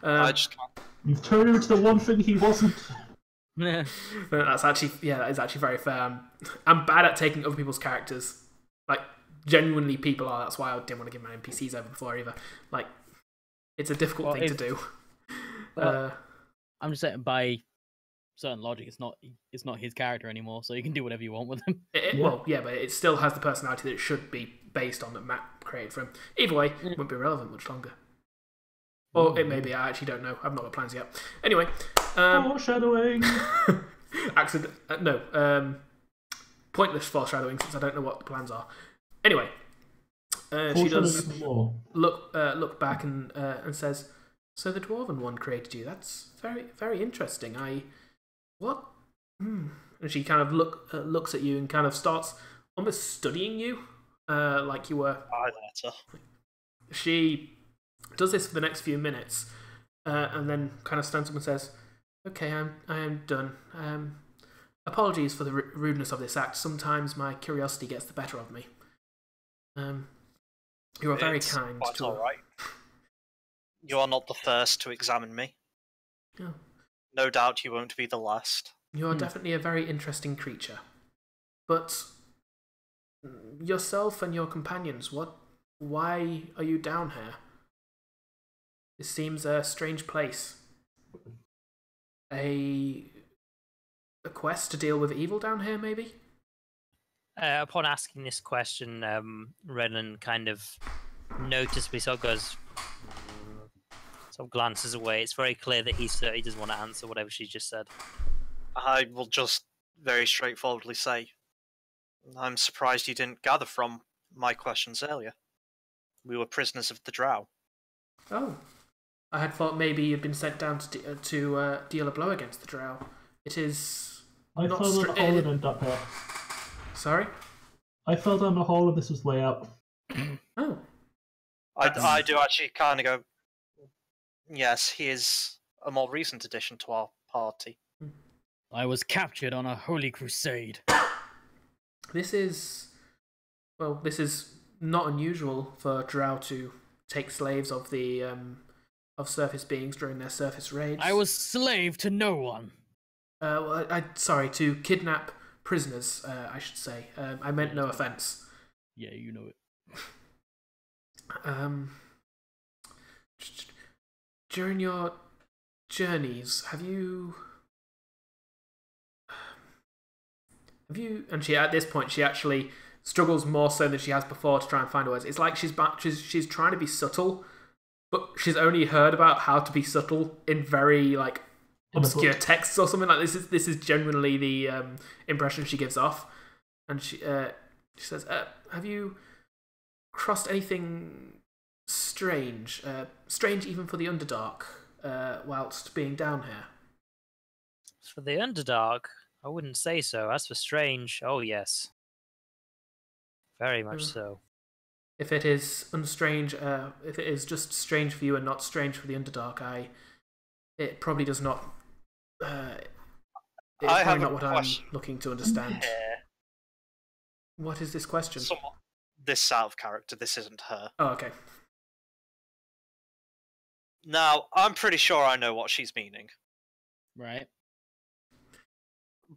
I just can't. You've turned him into the one thing he wasn't. That's actually, that is actually very fair. I'm bad at taking other people's characters. Like, genuinely people are. That's why I didn't want to give my NPCs over before either. Like, it's a difficult thing to do. I'm just saying, by certain logic, it's not his character anymore, so you can do whatever you want with him. Well, yeah, but it still has the personality that it should be based on that Matt created for him. Either way, it won't be relevant much longer. Or it may be, I actually don't know. I've not got plans yet. Anyway. Foreshadowing! Pointless foreshadowing since I don't know what the plans are. Anyway. She does look back and says, so the Dwarven one created you. That's very, very interesting. What? And she kind of looks at you and kind of starts almost studying you, like you were. I let her. She does this for the next few minutes, and then kind of stands up and says, "Okay, I am done. Apologies for the rudeness of this act. Sometimes my curiosity gets the better of me. You are very It's kind. quite all right. You are not the first to examine me. Oh. No doubt you won't be the last. You are definitely a very interesting creature. But yourself and your companions, why are you down here? This seems a strange place. A quest to deal with evil down here, maybe? Upon asking this question, Renlan kind of noticeably sort of goes, sort of glances away. It's very clear that he doesn't want to answer whatever she just said. I will just very straightforwardly say, I'm surprised you didn't gather from my questions earlier. We were prisoners of the Drow. Oh, I had thought maybe you'd been sent down to deal a blow against the Drow. It is. I not fell down a hole and ended up here. Sorry. I fell down a hole and this was way up. Oh. I do actually kind of go. Yes, he is a more recent addition to our party. I was captured on a holy crusade. This is not unusual for Drow to take slaves of the of surface beings during their surface raids. I was slave to no one. Sorry, to kidnap prisoners. I should say. I meant no offense. Yeah, you know it. During your journeys, have you? And at this point, she actually struggles more so than she has before to try and find words. It's like she's trying to be subtle, but she's only heard about how to be subtle in very obscure texts or something like this. This is genuinely the impression she gives off, and she says, "Have you crossed anything strange? Strange even for the Underdark, whilst being down here?" For the Underdark, I wouldn't say so. As for strange, oh yes. Very much so. If it is unstrange, if it is just strange for you and not strange for the Underdark, it probably does not. It's probably not what I'm looking to understand. Yeah. What is this question? This out of character. This isn't her. Oh, okay. Now, I'm pretty sure I know what she's meaning. Right.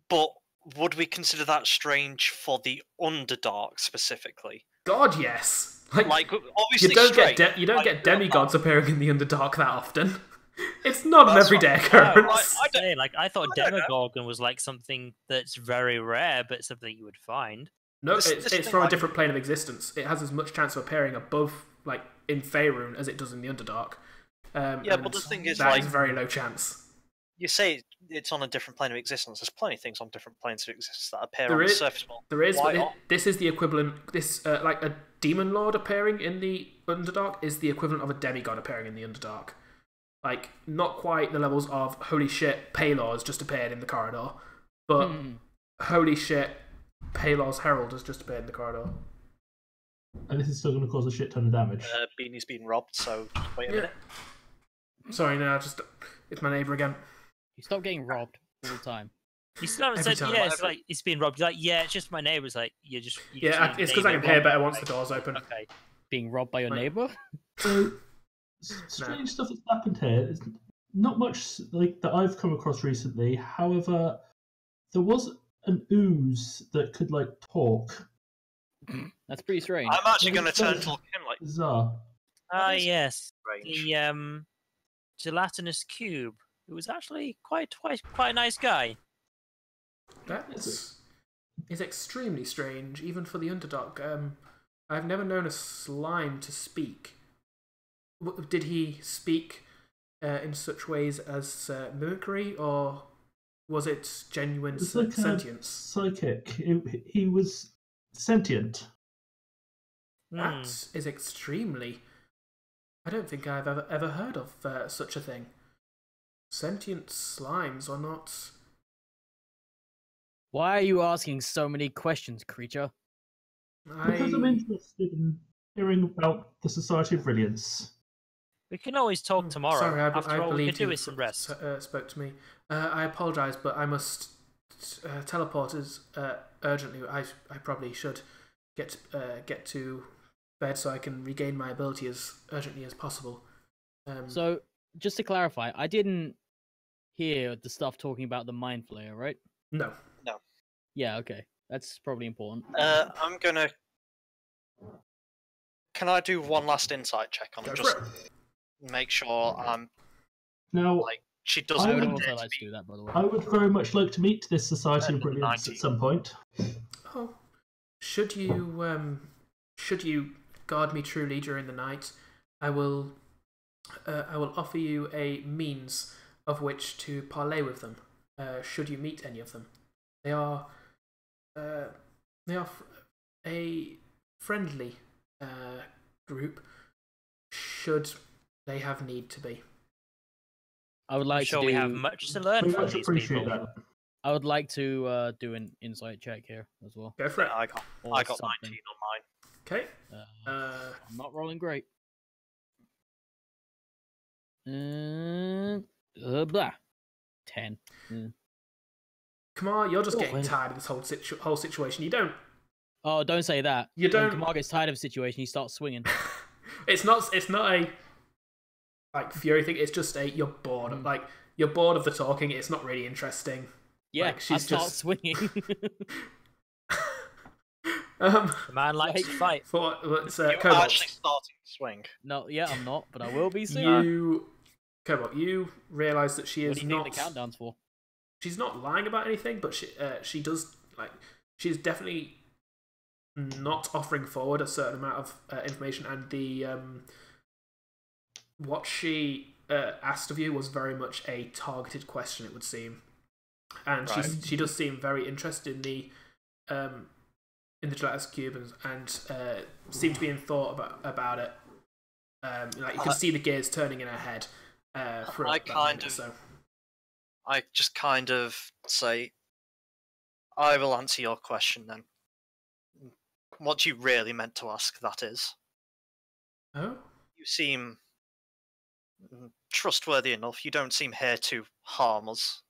But would we consider that strange for the Underdark specifically? God, yes. Like obviously, you don't get demigods appearing in the Underdark that often. It's not an everyday occurrence. I thought Demogorgon was like something that's very rare, but something you would find. No, it's from a different plane of existence. It has as much chance of appearing above, in Faerun, as it does in the Underdark. Yeah, but the thing is, that is a very low chance. You say it's on a different plane of existence. There's plenty of things on different planes of existence that appear on the surface. There is, but this is the equivalent. This, like a demon lord appearing in the Underdark, is the equivalent of a demigod appearing in the Underdark. Like, not quite the levels of holy shit, Paylor's just appeared in the corridor, but holy shit, Paylor's herald has just appeared in the corridor. And this is still going to cause a shit ton of damage. Beanie's been robbed, so just wait a minute. Sorry, no, it's my neighbour again. You stop getting robbed all the time. You still haven't said, yeah, it's like, it's been robbed. You're like, yeah, it's just my neighbour's like, you yeah, it's because I can hear better once the door's open. Okay. Being robbed by your neighbour? So, strange stuff that's happened here. It's not much that I've come across recently. However, there was an ooze that could talk. That's pretty strange. I'm actually going to turn to him bizarre. Yes, strange. The gelatinous cube. It was actually quite a nice guy. That is extremely strange, even for the Underdark. I've never known a slime to speak. Did he speak in such ways as mimicry, or was it genuine sentience? Psychic. He was sentient. That is extremely. I don't think I've ever heard of such a thing. Sentient slimes are not. Why are you asking so many questions, creature? Because I'm interested in hearing about the Society of Brilliance. We can always talk tomorrow. Sorry, After all, we believe can do you is some rest. Spoke to me. I apologise, but I must teleport urgently. I probably should get to bed so I can regain my ability as urgently as possible. So, just to clarify, I didn't hear the stuff talking about the Mind Flayer, right? No. Yeah, okay. That's probably important. I'm gonna. Can I do one last insight check on him? Just make sure I'm. Now, she doesn't. I would also like to do that, by the way. I would very much like to meet this Society of Brilliance at some point. Oh, should you guard me truly during the night, I will offer you a means of which to parley with them. Should you meet any of them, they are a friendly group should they have need to be. I would like sure to do... we have much to learn We from much these appreciate people. that. I would like to do an insight check here as well. Go for it. I got Or 19 something. on mine. Okay. I'm not rolling great. Blah. 10. Kamar, you're just getting wait. tired of this whole situation. You don't. Oh, don't say that. You don't- When Kamar gets tired of the situation, he starts swinging. It's not a like fury thing. It's just a you're bored. Like you're bored of the talking. It's not really interesting. Yeah, Like, I she's start just- swinging. The man likes to Like- fight. For it's You're Cobalt. actually starting to swing. No, yeah, I'm not, but I will be soon. Cobalt, you realise that she What is do you not. think the countdown's for? She's not lying about anything, but she does like she's definitely not offering forward a certain amount of information, and the what she asked of you was very much a targeted question, it would seem, and Right. she does seem very interested in the gelatinous cube and seemed to be in thought about it. Like you can see the gears turning in her head. For I about a kind minute or of- so. I just kind of say, I will answer your question then. What you really meant to ask, that is. Oh, You seem trustworthy enough. You don't seem here to harm us,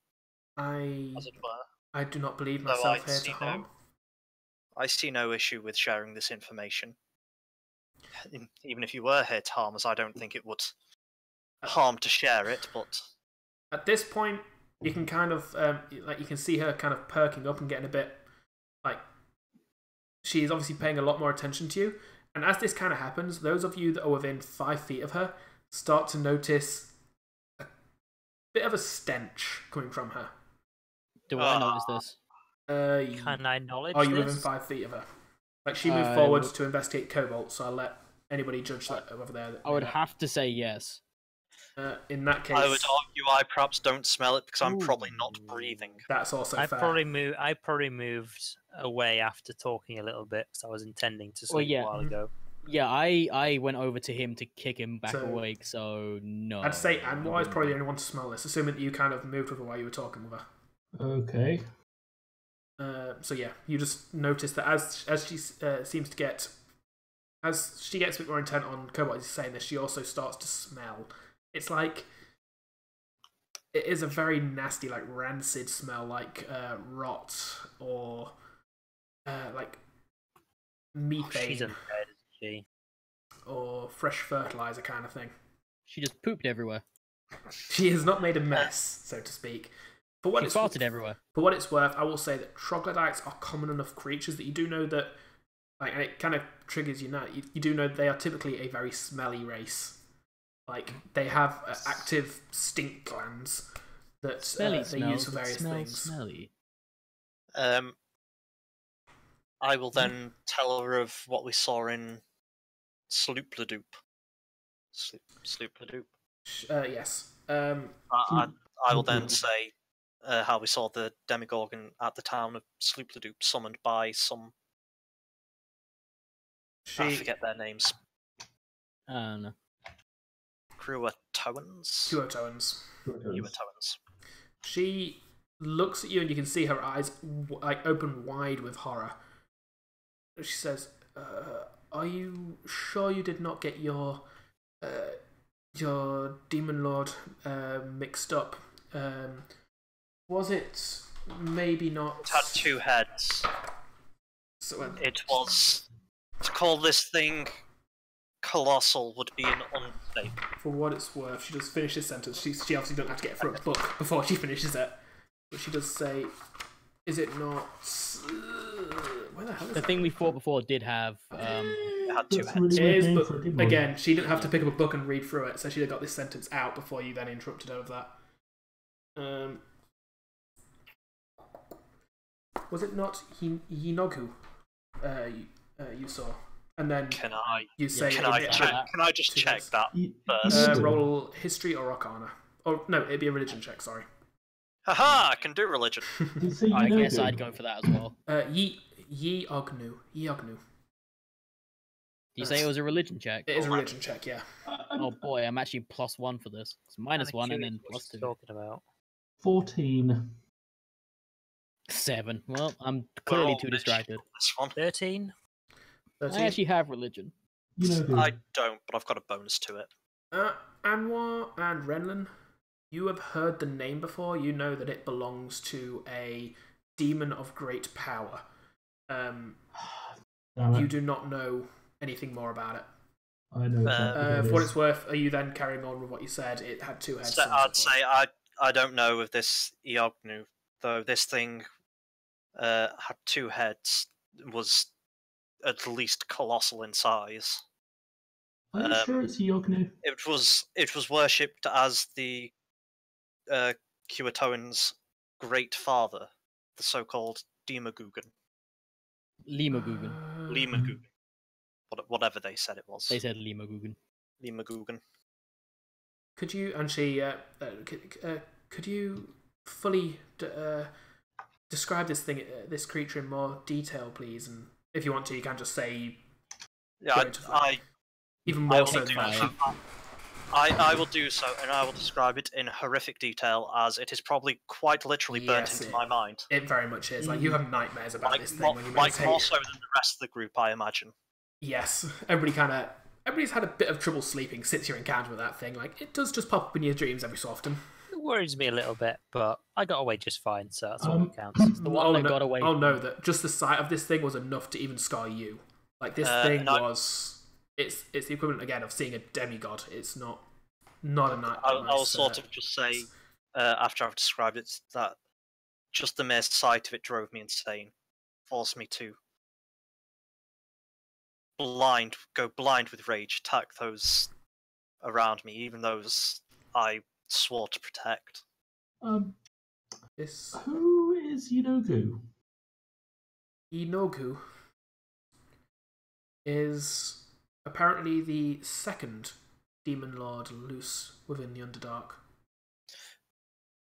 I as it were. I do not believe No, myself I here see to harm. I see no issue with sharing this information. Even if you were here to harm us, I don't think it would harm to share it, but... At this point, you can kind of like you can see her kind of perking up and getting a bit like she is obviously paying a lot more attention to you. And as this kind of happens, those of you that are within 5 feet of her start to notice a bit of a stench coming from her. Do I notice this? Can I knowledge Are you this? within 5 feet of her? Like she moved I forward would- to investigate Cobalt, so I'll let anybody judge that over there. I would have to say yes. In that case, I would argue I perhaps don't smell it because I'm probably not breathing. that's also I fair. probably moved away after talking a little bit because I was intending to Well, sleep yeah. a while ago. Yeah, I went over to him to kick him back So- awake, so no. I'd say Anwar is probably the only one to smell this, assuming that you kind of moved with her while you were talking with her. Okay. So yeah, you just notice that as she seems to get, as she gets a bit more intent on Cobalt is saying this, she also starts to smell. It's like it is a very nasty, like rancid smell, like rot or like methane She's undead, isn't she? or fresh fertilizer kind of thing. She just pooped everywhere. She has not made a mess, so to speak. For what She it's farted everywhere. For what it's worth, I will say that troglodytes are common enough creatures that you do know that, like, and it kind of triggers you now. You do know they are typically a very smelly race. Like they have active stink glands that Smelly they smells use for various smell things. smelly. I will then tell her of what we saw in Sloop-la-Doop. Sloop-la-Doop. Yes. I will then say how we saw the Demogorgon at the town of Sloop-la-Doop summoned by some... I forget their names. I don't know. Cruatoans? Cruatoans. Cruatoans. She looks at you, and you can see her eyes like open wide with horror. She says, "Are you sure you did not get your demon lord mixed up? Was it maybe not?" It had two heads. So, It was... To call this thing colossal would be an understatement. for what it's worth, she does finish this sentence. She obviously doesn't have to get through a book before she finishes it, but she does say, "Is it not?" Where the hell is The that? thing we fought before did have. It had two That's heads. really It weird is, name but for a demon. again, she didn't have to pick up a book and read through it, so she got this sentence out before you then interrupted her with that. Was it not Yinogu you saw? And then Can I you say, can I it- check? Can I just Two check heads. that You- first? you- roll history or arcana. Or no, it'd be a religion check, sorry. Haha! I can do religion. you say I guess Yinogu. I'd go for that as well. Ye Ognu. you say it was a religion check? It is a religion check, yeah. Oh boy, I'm actually +1 for this. It's -1 and then What she's +2. talking about. 14. 7. Well, I'm clearly too distracted. This one. 13. I actually have religion. You know who? I don't, but I've got a bonus to it. Anwar and Renlan, you have heard the name before. You know that it belongs to a demon of great power. Damn it. You do not know anything more about it. I know exactly who it For what is. it's worth, are you then carrying on with what you said? It had 2 heads. So I'd say I don't know if this Iognu, though this thing had 2 heads, was at least colossal in size. Are you sure it's Yognu? It was worshipped as the Kuatoan's great father, the so-called Demagogan. Limagugan. Limagugan. Whatever they said it was. They said Limagugan. Limagugan. Could you actually, could you fully describe this thing, this creature in more detail, please? And if you want to, you can just say. Yeah, even more so will than do that. so. I will do so, and I will describe it in horrific detail, as it is probably quite literally burnt Yes, into my mind. It very much is. Like, you have nightmares about Like, this thing more, when you like meditate. more so than the rest of the group, I imagine. Yes, everybody's had a bit of trouble sleeping since your encounter with that thing. Like, it does just pop up in your dreams every so often. It worries me a little bit, but I got away just fine, so that's all that counts. The one that got away. I'll know that just the sight of this thing was enough to even scar you. Like, this thing was. It's the equivalent again of seeing a demigod. It's not a night. I'll sort of just say, after I've described it, that just the mere sight of it drove me insane, forced me to go blind with rage, attack those around me, even those I swore to protect. Who is Inogu? Inogu is apparently the second demon lord loose within the Underdark.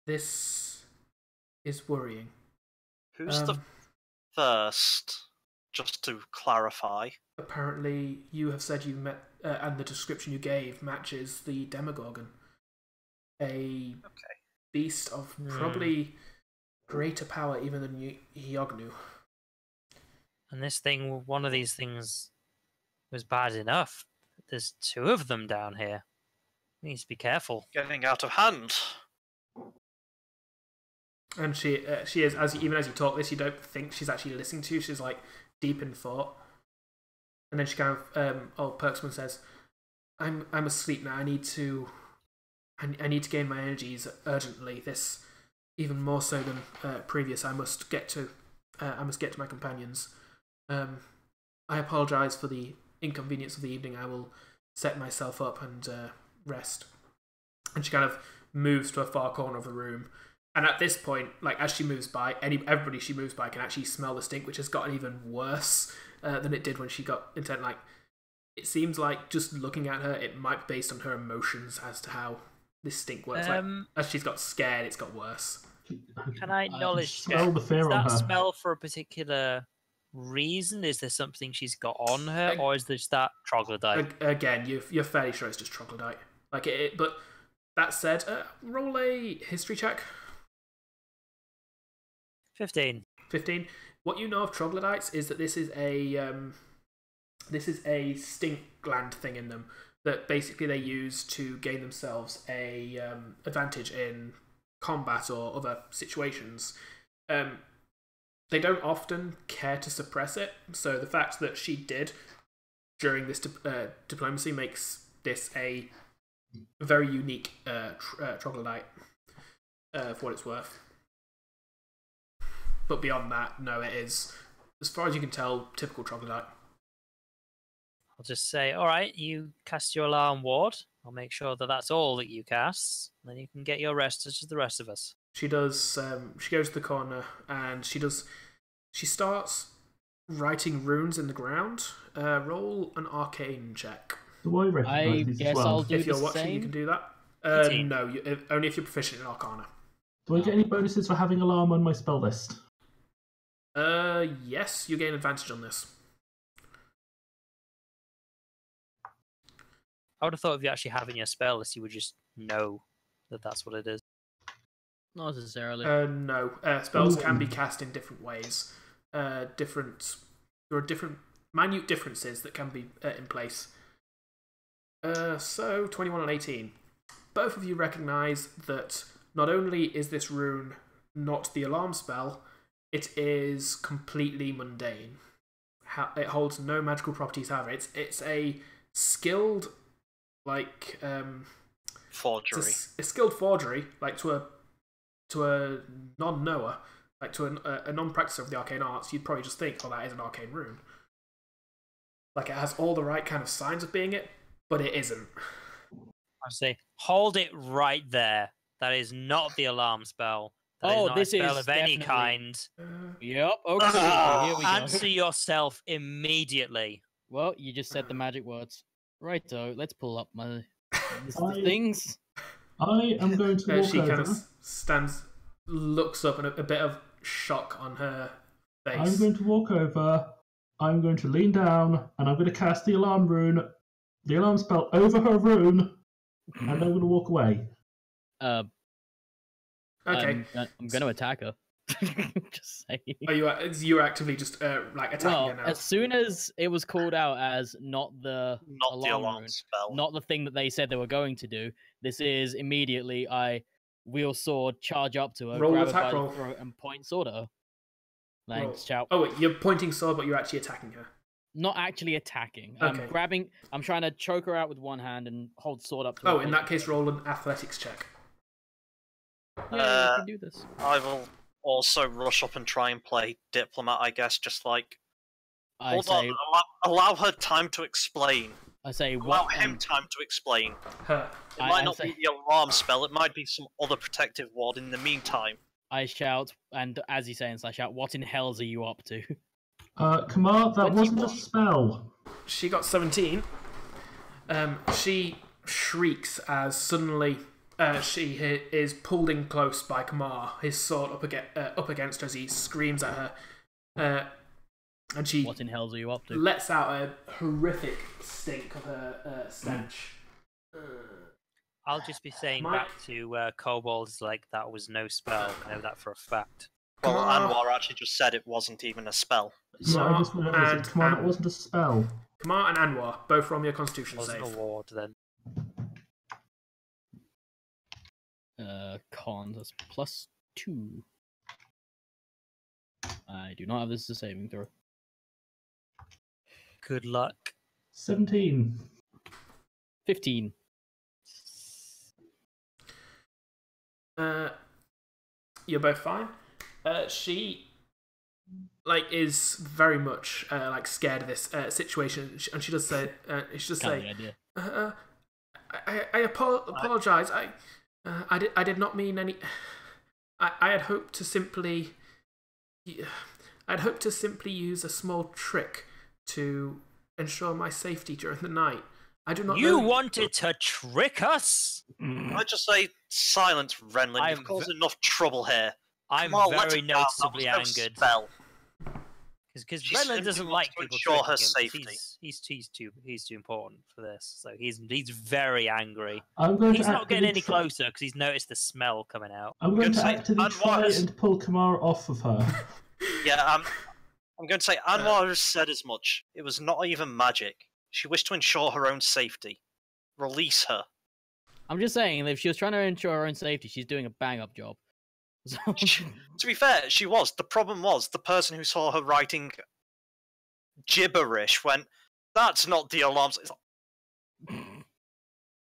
This is worrying. Who's the first? Just to clarify. Apparently, you have said you met, and the description you gave matches the Demogorgon. A beast of probably greater power even than Hyognu. And this thing, one of these things was bad enough. There's 2 of them down here. Needs to be careful. Getting out of hand. And she is, even as you talk this, you don't think she's actually listening to you. She's like deep in thought. And then she kind of, Perksman says, I'm asleep now. I need to gain my energies urgently. This, even more so than previous. I must get to my companions. I apologize for the inconvenience of the evening. I will set myself up and rest. And she kind of moves to a far corner of the room. And at this point, like, as she moves by, everybody she moves by can actually smell the stink, which has gotten even worse than it did when she got intent. Like, it seems like just looking at her, it might be based on her emotions as to how this stink works. Like, as she's got scared, it's got worse. Can I knowledge check? Smell the fear on Does her. that smell for a particular reason? Is there something she's got on her, or is this that troglodyte? Again, you're fairly sure it's just troglodyte. Like it, but that said, roll a history check. 15. 15. What you know of troglodytes is that this is a stink gland thing in them that basically they use to gain themselves a advantage in combat or other situations. They don't often care to suppress it, so the fact that she did during this diplomacy makes this a very unique troglodyte for what it's worth. But beyond that, no, it is, as far as you can tell, typical troglodyte. I'll just say, all right, you cast your alarm ward. I'll make sure that that's all that you cast. Then you can get your rest as the rest of us. She does. She goes to the corner and she starts writing runes in the ground. Roll an arcane check. Do I recognize I these guess as well? I'll do If you're the watching, same. you can do that. 18. No, only if you're proficient in Arcana. Do I get any bonuses for having alarm on my spell list? Yes, you gain advantage on this. I would have thought if you actually have in your spell list, you would just know that that's what it is. Not necessarily. No. Spells can be cast in different ways. There are different minute differences that can be in place. So, 21 and 18. Both of you recognise that not only is this rune not the alarm spell, it is completely mundane. It holds no magical properties, however. It's a skilled, forgery. A skilled forgery, to a non-knower, to a non-practicer of the arcane arts. You'd probably just think, oh, that is an arcane rune. It has all the right kind of signs of being it, but it isn't. I say, hold it right there. That is not the alarm spell. That is not this a spell is of any definitely... kind. Yep. Okay. Here we go. Answer yourself immediately. Well, you just said the magic words. Right, so let's pull up my list of things. I am going to walk she over. kind of stands, looks up, and a bit of shock on her face. I'm going to walk over. I'm going to lean down, and I'm going to cast the alarm rune, the alarm spell over her rune, and then I'm going to walk away. Okay. I'm going to attack her. Just saying. You're actively just attacking her now? As soon as it was called out as not the alarm rune, spell, not the thing that they said they were going to do, this is immediately I wheel sword, charge up to her, grab her by the throat, and point sword at her. Thanks, ciao. Oh wait, you're pointing sword, but you're actually attacking her. Not actually attacking. Okay. I'm trying to choke her out with one hand and hold sword up to her. Oh, in that case, roll an athletics check. Yeah, you can do this. I will also rush up and try and play diplomat, I guess, just allow her time to explain. Allow him time to explain. Her. It might not be the alarm spell, it might be some other protective ward in the meantime. I shout, and as he's saying, I shout, what in hell's are you up to? Kamar, that wasn't a spell. She got 17. She shrieks as suddenly she is pulled in close by Kamar, his sword up against her as he screams at her. And she what in hell's are you up to? Lets out a horrific stink of her stench. I'll just be saying back to Cobalt, that was no spell. I know that for a fact. Well, Anwar actually just said it wasn't even a spell. No, I just realised Kamar, that wasn't a spell. Kamar and Anwar, both roll me a constitution wasn't save. A ward, then. Con, that's +2. I do not have this as a saving throw. Good luck. 17. 15. You're both fine. She is very much scared of this situation, and she does say, I apologize. I did not mean any. I had hoped to simply. I'd hoped to simply use a small trick to ensure my safety during the night. I do not. You wanted to trick us? I just say, silence, Renlan. You've caused enough trouble here. I'm very noticeably angered. Because Renlan doesn't like people tricking her him. Safety. He's too important for this. So he's very angry. He's not getting any closer because he's noticed the smell coming out. I'm going to actively try and pull Kamar off of her. Yeah, I'm going to say Anwar has said as much. It was not even magic. She wished to ensure her own safety. Release her. I'm just saying, if she was trying to ensure her own safety, she's doing a bang-up job. So... To be fair, she was. The problem was, the person who saw her writing gibberish went, that's not the alarm.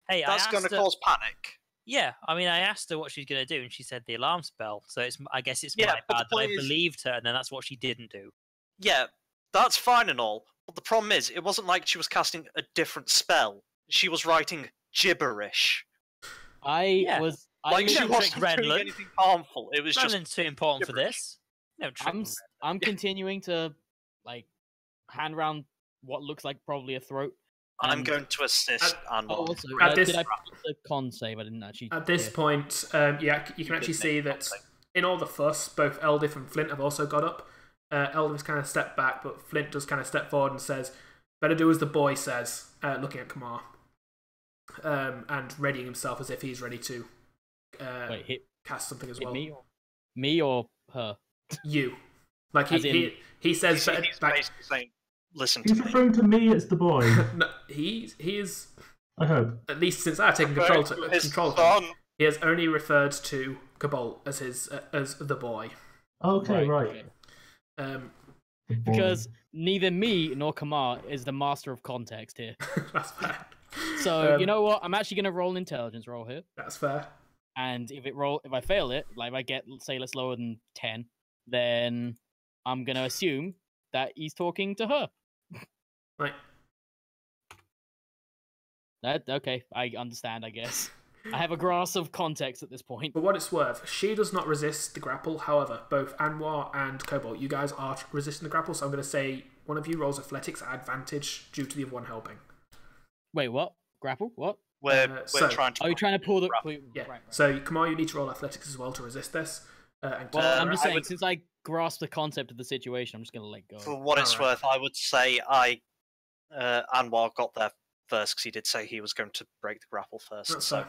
Hey, that's going to cause panic. Yeah, I mean, I asked her what she's going to do, and she said the alarm spell. So I guess it's my bad that I believed her, and then that's what she didn't do. Yeah, that's fine and all. But the problem is, it wasn't like she was casting a different spell. She was writing gibberish. She wasn't doing anything harmful. It was Renlan's just too important gibberish. for this. I'm continuing to hand round what looks like probably a throat. I'm going to assist Anwar. Did I put the con save? I didn't actually. At this point, you can actually see that in all the fuss, both Eldif and Flynt have also got up. Eldif's kind of stepped back, but Flynt does kind of step forward and says, "Better do as the boy says," looking at Kamar. and readying himself as if he's ready to cast something as well. Me or her? You. Like he says he's basically saying, listen to He's me. referring to me as the boy. No, he is. I hope. At least since I've taken control of him, he has only referred to Cobalt as as the boy. Okay, right. Because neither me nor Kamar is the master of context here. That's fair. So you know what? I'm actually going to roll an intelligence roll here. That's fair. And if I fail it, like if I get, say, less lower than 10, then I'm going to assume that he's talking to her. Right. Okay, I understand, I guess. I have a grasp of context at this point. For what it's worth, she does not resist the grapple. However, both Anwar and Cobalt, you guys are resisting the grapple, so I'm going to say one of you rolls athletics at advantage due to the other one helping. Wait, what? Grapple? What? We're trying to... Are you trying to pull the... Yeah, right. So Kamar, you need to roll athletics as well to resist this. Well, I'm just saying, since I grasp the concept of the situation, I'm just going to let go. For what it's worth, I would say Anwar got there first, because he did say he was going to break the grapple first. That's so fair.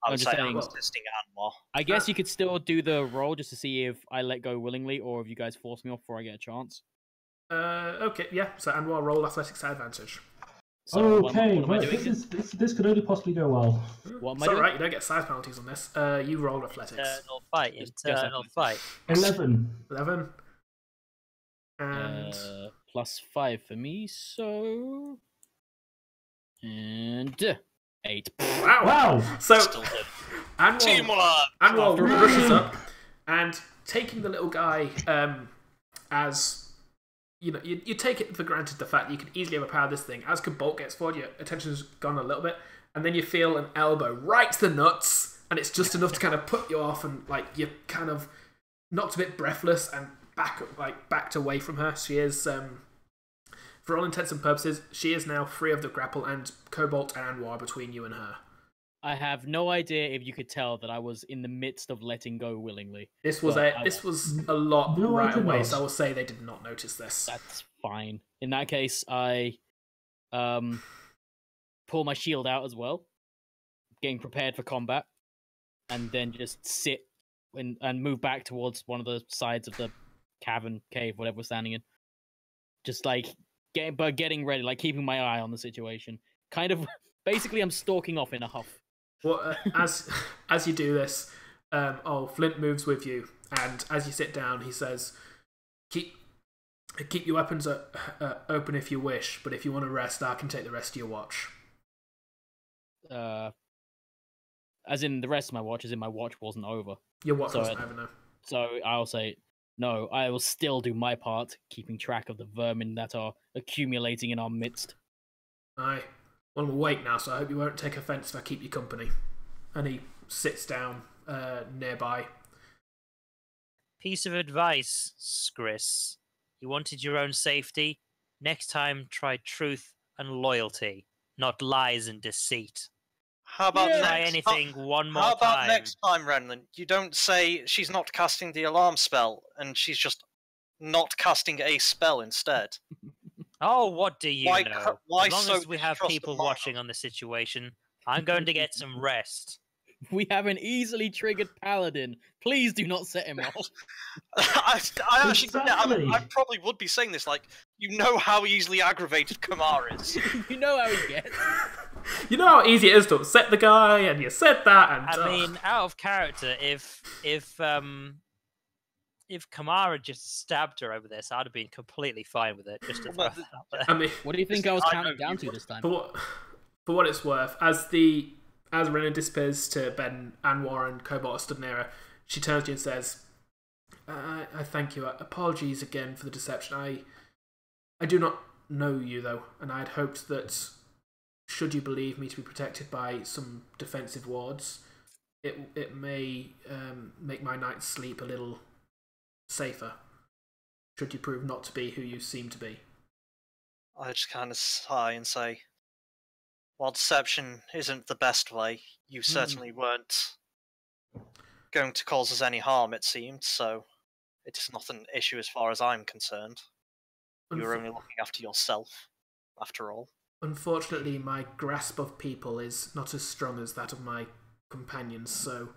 I would say I'm resisting Anwar. I guess you could still do the roll just to see if I let go willingly, or if you guys force me off before I get a chance. Okay, yeah. So Anwar, roll athletics at advantage. So okay, what am I doing? This could only possibly go well. What am It's I doing? alright, you don't get size penalties on this. You roll athletics. Internal fight. Internal fight. 11. 11. And... +5 for me, so... And... 8. Wow! So, Still good. Anwar rushes up, and taking the little guy as... You know, you take it for granted the fact that you can easily overpower this thing. As Cobalt gets forward, your attention's gone a little bit, and then you feel an elbow right to the nuts, and it's just enough to kind of put you off, and like you're kind of knocked a bit breathless and backed away from her. She is, for all intents and purposes, she is now free of the grapple, and Cobalt and Anwar between you and her. I have no idea if you could tell that I was in the midst of letting go willingly. This was a lot right away, not. so I will say they did not notice this. That's fine. In that case, I pull my shield out as well, getting prepared for combat, and then just sit and move back towards one of the sides of the cavern, cave, whatever we're standing in. Just like getting ready, like keeping my eye on the situation. Kind of, basically, I'm stalking off in a huff. Well, as you do this, Flynt moves with you, and as you sit down, he says, "Keep your weapons open if you wish, but if you want to rest, I can take the rest of your watch." As in the rest of my watch, as in my watch wasn't over. Your watch wasn't over, no. So I'll say, no, I will still do my part, keeping track of the vermin that are accumulating in our midst. Aye. Well, I'm awake now, so I hope you won't take offence if I keep you company. And he sits down nearby. Piece of advice, Skris. You wanted your own safety? Next time, try truth and loyalty, not lies and deceit. How about try anything one more time? How about next time, Renlan? You don't say she's not casting the alarm spell, and she's just not casting a spell instead. Oh, what do you know? Why as long so as we have people watching on the situation, I'm going to get some rest. We have an easily triggered paladin. Please do not set him off. I probably would be saying this, like, you know how easily aggravated Kamar is. You know how he gets. You know how easy it is to upset the guy, and you said that, and... I mean, out of character, if Kamar had just stabbed her over this, I'd have been completely fine with it. Just to throw that out there. I mean, what do you think I was counting down to this time? For what it's worth, as Renlan disappears to bed, Anwar and Cobalt are stood near her, she turns to you and says, I thank you. Apologies again for the deception. I do not know you, though, and I had hoped that, should you believe me to be protected by some defensive wards, it may make my night's sleep a little safer, should you prove not to be who you seem to be. I just kind of sigh and say, while deception isn't the best way, you certainly weren't going to cause us any harm, it seemed, so it is not an issue as far as I'm concerned. You were only looking after yourself, after all. unfortunately, my grasp of people is not as strong as that of my companions, so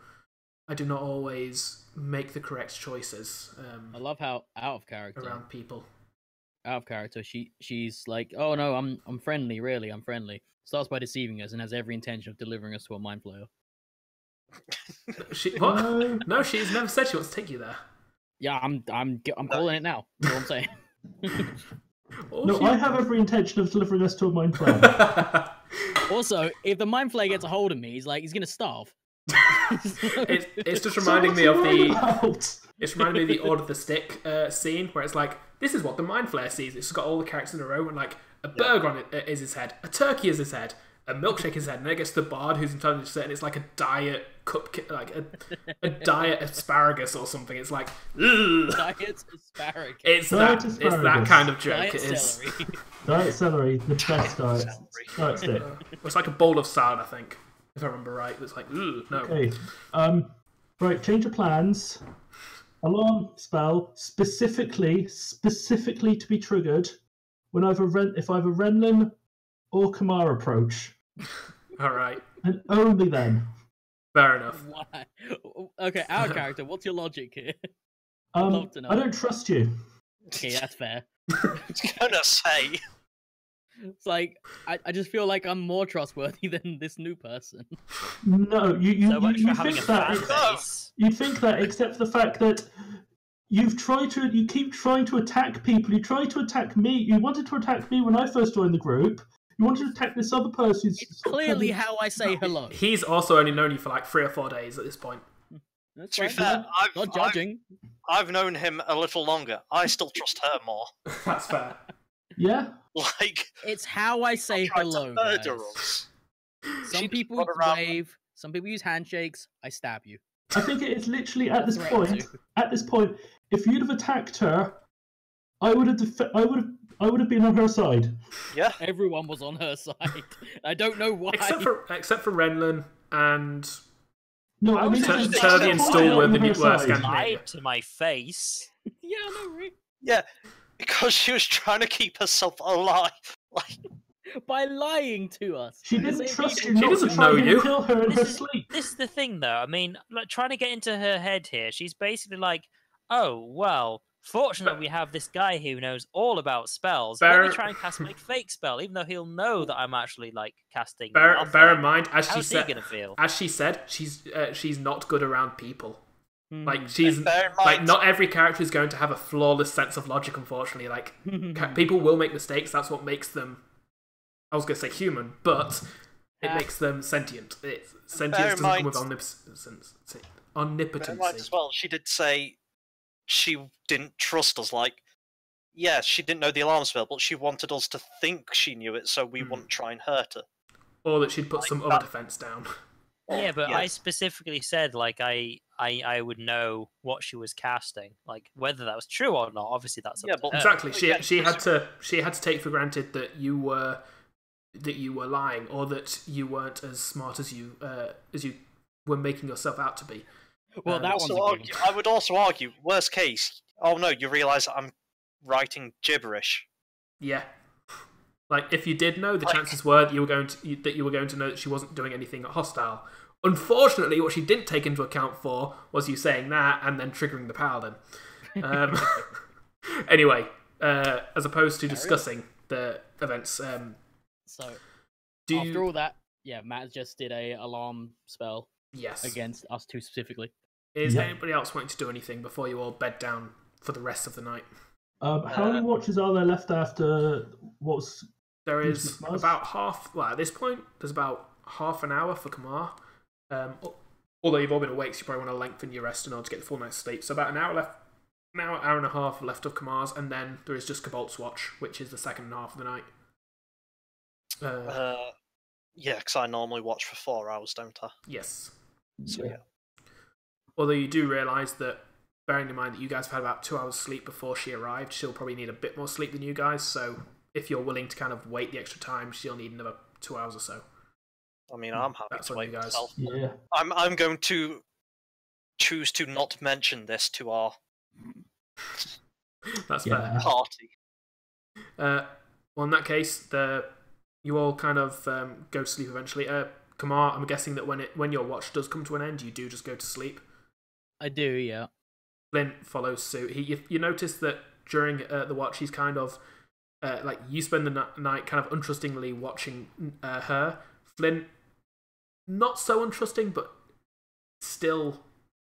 I do not always make the correct choices. I love how out of character. Around people. Out of character. She's like, oh no, I'm friendly. Really, I'm friendly. Starts by deceiving us and has every intention of delivering us to a mind flayer. What? No, she's never said she wants to take you there. Yeah, I'm calling it now. That's all I'm saying. No, I have every intention of delivering us to a mind flayer. Also, if the mind flayer gets a hold of me, he's gonna starve. It's just reminding me of it's reminding me of the Order of the Stick scene where it's like, this is what the mind flayer sees. It's got all the characters in a row and like a burger on it is his head, a turkey is his head, a milkshake is his head, and then it gets to the bard who's entitled to sit, and it's like a diet like a diet asparagus or something. It's like diet asparagus. It's that kind of joke. Diet it is celery. Diet celery, the best diet. Diet stick. It's like a bowl of salad, I think, if I remember right. It's like no. Okay. Right, change of plans. Alarm spell specifically to be triggered when if either Renlan or Kamar approach. All right. And only then. Fair enough. Why? Okay, our character. What's your logic here? I love to know. don't trust you. Okay, that's fair. I was gonna say. It's like I just feel like I'm more trustworthy than this new person. No, you So much for having think a that. fan base. You think that, except for the fact that you keep trying to attack people. You try to attack me. You wanted to attack me when I first joined the group. You wanted to attack this other person. It's clearly how I say hello. He's also only known you for like 3 or 4 days at this point. That's To be fine. fair, Not judging. I've known him a little longer. I still trust her more. That's fair. Yeah. Like, It's how I say tried hello. to murder Guys. us. Some She people got around- wave. Some people use handshakes. I stab you. I think it is literally at this Threat point. to. At this point, if you'd have attacked her, I would have been on her side. Yeah. Everyone was on her side. I don't know why. Except for Renlan and No, I I mean, was at this Turvey and point, Stool were on the her were side. Scandinavian. Lied to my face. Yeah, no, really. Yeah. Because she was trying to keep herself alive. Like, By lying to us. She The didn't same trust people- you She not doesn't to try know and you. kill her in her This is, sleep. this is the thing, though. I mean, like, trying to get into her head here, she's basically like, oh, well, fortunately, we have this guy who knows all about spells. Let me try and cast my fake spell, even though he'll know that I'm actually, like, casting. Bear in mind, as How's she he said, gonna feel? she's not good around people. Hmm. Like she's bear in like mind- not every character is going to have a flawless sense of logic. Unfortunately, like people will make mistakes. That's what makes them. I was going to say human, but it makes them sentient. Sentience doesn't come with omnipotence. bear in mind Omnipotency. as well, she did say she didn't trust us. Like, yeah, she didn't know the alarm spell, but she wanted us to think she knew it so we wouldn't try and hurt her. Or that she'd put some other defense down. Yeah, but Yeah. I specifically said, like, I would know what she was casting. Like, whether that was true or not, obviously that's up Yeah, to but her. Exactly. Yeah, She had to take for granted that you were lying, or that you weren't as smart as you were making yourself out to be. Well, that one's Also a given. I would also argue, worst case, oh no, you realise that I'm writing gibberish. Yeah. Like if you did know, the Like- chances were that you were going to know that she wasn't doing anything hostile. Unfortunately, what she didn't take into account for was you saying that and then triggering the paladin. Anyway, as opposed to discussing the events, So, do after you? all that, yeah, Matt just did a alarm spell Yes. against us two specifically. Is Yep. anybody else wanting to do anything before you all bed down for the rest of the night? How many watches are there left after what's? There Who's is the boss? about half. Well, at this point, there's about half an hour for Kamar. Although you've all been awake, so you probably want to lengthen your rest in order to get the full night's sleep. So about an hour left, hour and a half left of Kamar's, and then there is just Cobalt's watch, which is the second half of the night. Yeah, because I normally watch for 4 hours, don't I? Yes. So yeah. Although you do realise that, bearing in mind that you guys have had about 2 hours sleep before she arrived, she'll probably need a bit more sleep than you guys. So if you're willing to kind of wait the extra time, she'll need another 2 hours or so. I mean, I'm happy That's to on wait you guys. myself. Yeah. I'm going to choose to not mention this to our That's Yeah. fair. party. Well, in that case, you all kind of go to sleep eventually. Kamar, I'm guessing that when your watch does come to an end, you do just go to sleep. I do, yeah. Flynt follows suit. You notice that during the watch, he's kind of like you spend the night kind of untrustingly watching her. Flynt, not so untrusting, but still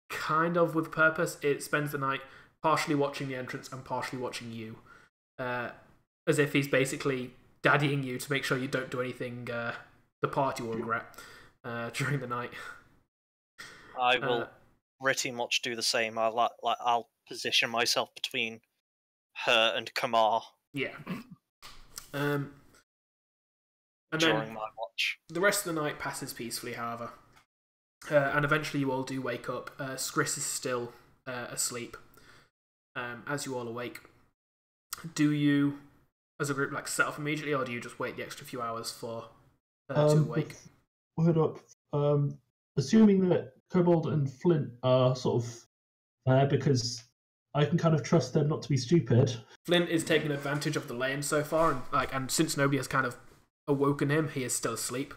kind of with purpose. It spends the night partially watching the entrance and partially watching you, as if he's basically daddying you to make sure you don't do anything the party will regret during the night. I will pretty much do the same. I'll position myself between her and Kamar. Yeah. And during then my watch. The rest of the night passes peacefully, however. And eventually you all do wake up. Skris is still asleep. As you all awake. Do you, as a group, like set off immediately, or do you just wait the extra few hours for to awake? Word up. Assuming that Cobalt and Flynt are sort of there because I can kind of trust them not to be stupid. Flynt is taking advantage of the lane so far, and since nobody has kind of awoken him, he is still asleep.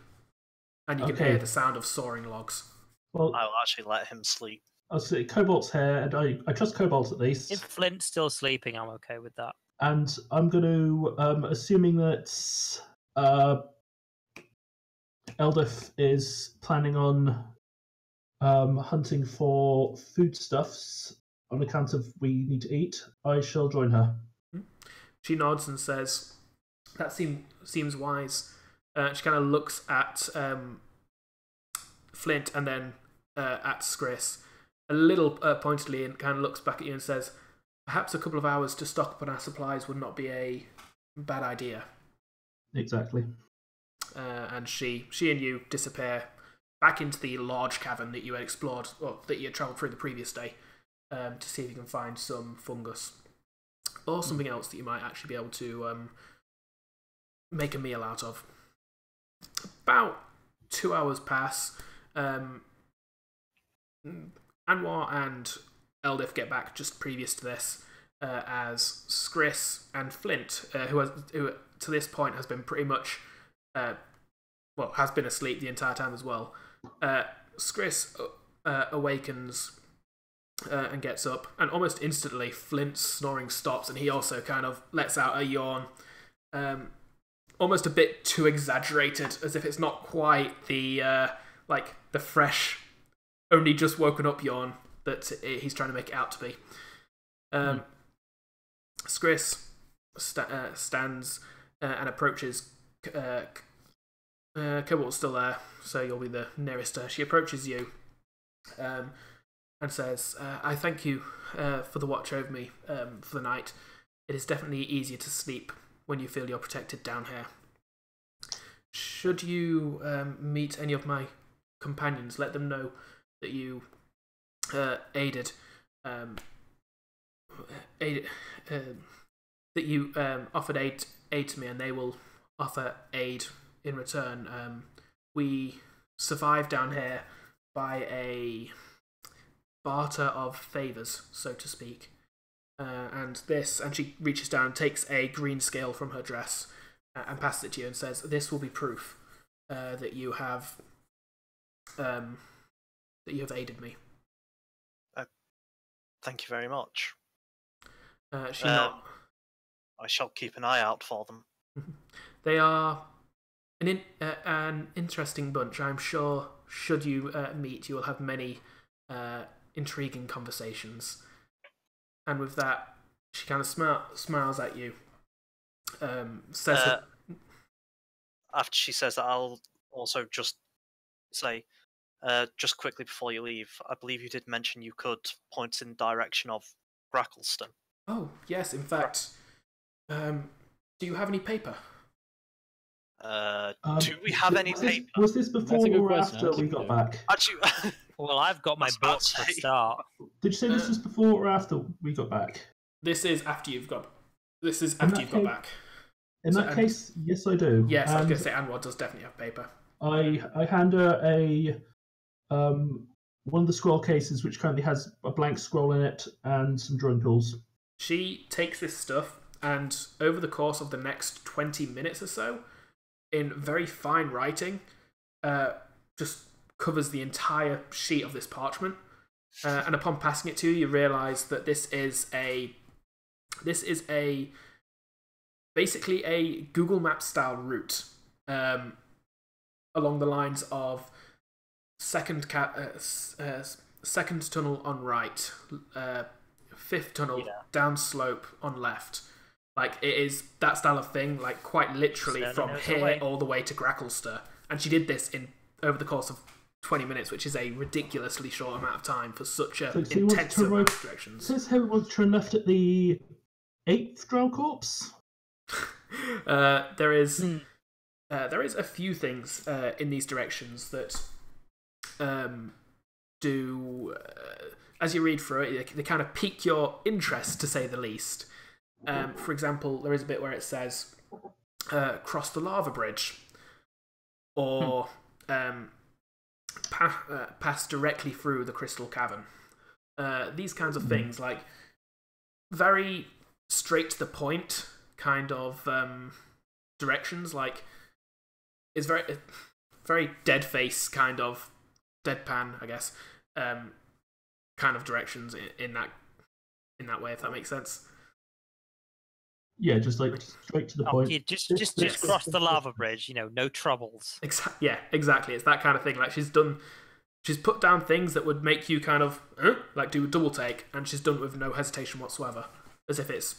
And you can hear the sound of soaring logs. Well, I'll actually let him sleep. I'll say Cobalt's here, and I trust Cobalt at least. If Flynt's still sleeping, I'm okay with that. And I'm going to, assuming that Eldif is planning on hunting for foodstuffs on account of we need to eat, I shall join her. She nods and says, that seems wise. She kind of looks at Flynt and then at Skris a little pointedly, and kind of looks back at you and says, perhaps a couple of hours to stock up on our supplies would not be a bad idea. Exactly. And she and you disappear back into the large cavern that you had explored, or that you had travelled through the previous day, to see if you can find some fungus or something else that you might actually be able to make a meal out of. About 2 hours pass. Anwar and Eldif get back just previous to this, as Skris and Flynt, who to this point has been pretty much, has been asleep the entire time as well. Skris awakens and gets up, and almost instantly Flynt's snoring stops, and he also kind of lets out a yawn, almost a bit too exaggerated, as if it's not quite the the fresh, only just woken up yawn that he's trying to make it out to be. Skris stands and approaches. Cobalt's still there, so you'll be the nearest to her. She approaches you and says, I thank you for the watch over me for the night. It is definitely easier to sleep when you feel you're protected down here. Should you meet any of my companions, let them know that you aided that you offered aid to me, and they will offer aid in return. We survive down here by a barter of favours, so to speak. And she reaches down and takes a green scale from her dress and passes it to you and says, this will be proof that you have aided me. Thank you very much. I shall keep an eye out for them. They are an interesting bunch. I'm sure, should you meet, you will have many intriguing conversations. And with that, she kind of smiles at you. Says after she says that, I'll also just say, just quickly before you leave, I believe you did mention you could point in the direction of Grackleston. Oh, yes, in fact. Do you have any paper? Do we have any paper? Was this before or after we got back? Actually, well, I've got my book to start. Did you say this was before or after we got back? This is after you've got back. In that case, yes, I do. Yes, I was going to say Anwar does definitely have paper. I hand her a one of the scroll cases, which currently has a blank scroll in it and some drawing tools. She takes this stuff, and over the course of the next 20 minutes or so, in very fine writing, just covers the entire sheet of this parchment. And upon passing it to you, you realise that this is basically a Google Maps style route, along the lines of second tunnel on right, fifth tunnel down slope on left. Like, it is that style of thing, like quite literally from here all the way to Gracklester. And she did this over the course of 20 minutes, which is a ridiculously short amount of time for such a intense amount of directions. Says here we want to turn left at the 8th Drow Corpse. There is a few things in these directions that do, as you read through it, they kind of pique your interest, to say the least. For example, there is a bit where it says, cross the lava bridge, or pass directly through the crystal cavern. These kinds of things, like very straight to the point kind of directions, like it's very dead face kind of deadpan, I guess, kind of directions in that way, if that makes sense. Yeah, just like straight to the point. Yeah, just cross the lava bridge, no troubles. Yeah, exactly. It's that kind of thing. Like, she's put down things that would make you kind of like do a double take, and she's done it with no hesitation whatsoever, as if it's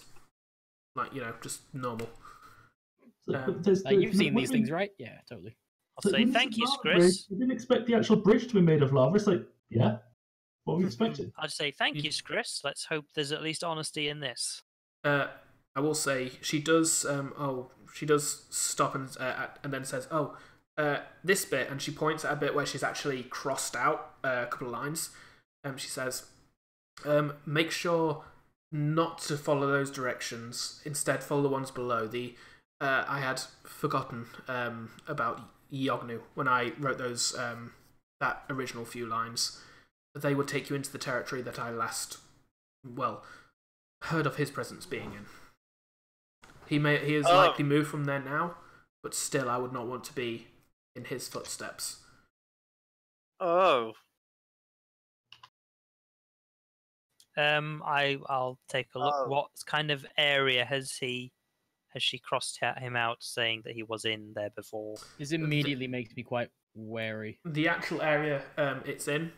like, just normal. You've seen these things, right? Yeah, totally. I'll say thank you, Chris. You didn't expect the actual bridge to be made of lava. It's like, yeah, what we expected. I'd say thank you, Chris. Let's hope there's at least honesty in this. I will say she does. She does stop and then says, this bit, and she points at a bit where she's actually crossed out a couple of lines. She says, make sure not to follow those directions. Instead, follow the ones below. I had forgotten about Yognu when I wrote those that original few lines. They would take you into the territory that I last, heard of his presence being in. He has likely moved from there now, but still, I would not want to be in his footsteps. Oh. I'll take a look. Oh. What kind of area has she crossed him out, saying that he was in there before? This immediately makes me quite wary. The actual area it's in,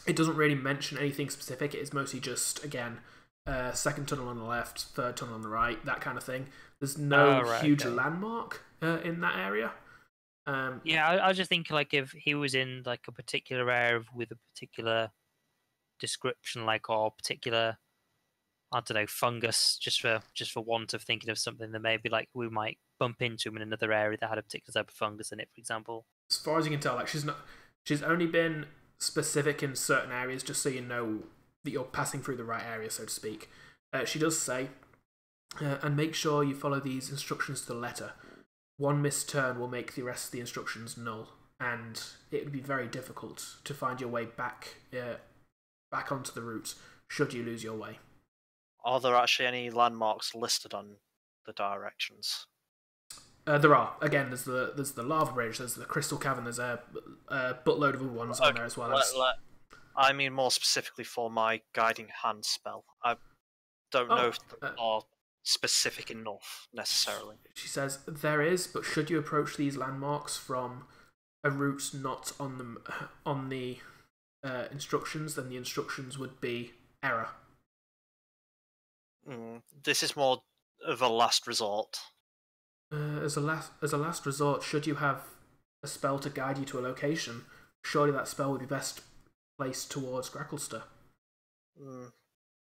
it doesn't really mention anything specific. It is mostly just, again, second tunnel on the left, third tunnel on the right, that kind of thing. There's no huge landmark in that area. I was just thinking, like, if he was in like a particular area with a particular description, like, or particular, I don't know, fungus, just for want of thinking of something, that maybe like we might bump into him in another area that had a particular type of fungus in it, for example. As far as you can tell, like, she's only been specific in certain areas, just so you know that you're passing through the right area, so to speak. She does say, and make sure you follow these instructions to the letter. One missed turn will make the rest of the instructions null, and it would be very difficult to find your way back onto the route should you lose your way. Are there actually any landmarks listed on the directions? There are. Again, there's the lava bridge, there's the crystal cavern, there's a buttload of other ones on there as well. I mean more specifically for my guiding hand spell. I don't know if they are specific enough, necessarily. She says, there is, but should you approach these landmarks from a route not on the instructions, then the instructions would be error. This is more of a last resort. As a last resort, should you have a spell to guide you to a location, surely that spell would be best placed towards Gracklester.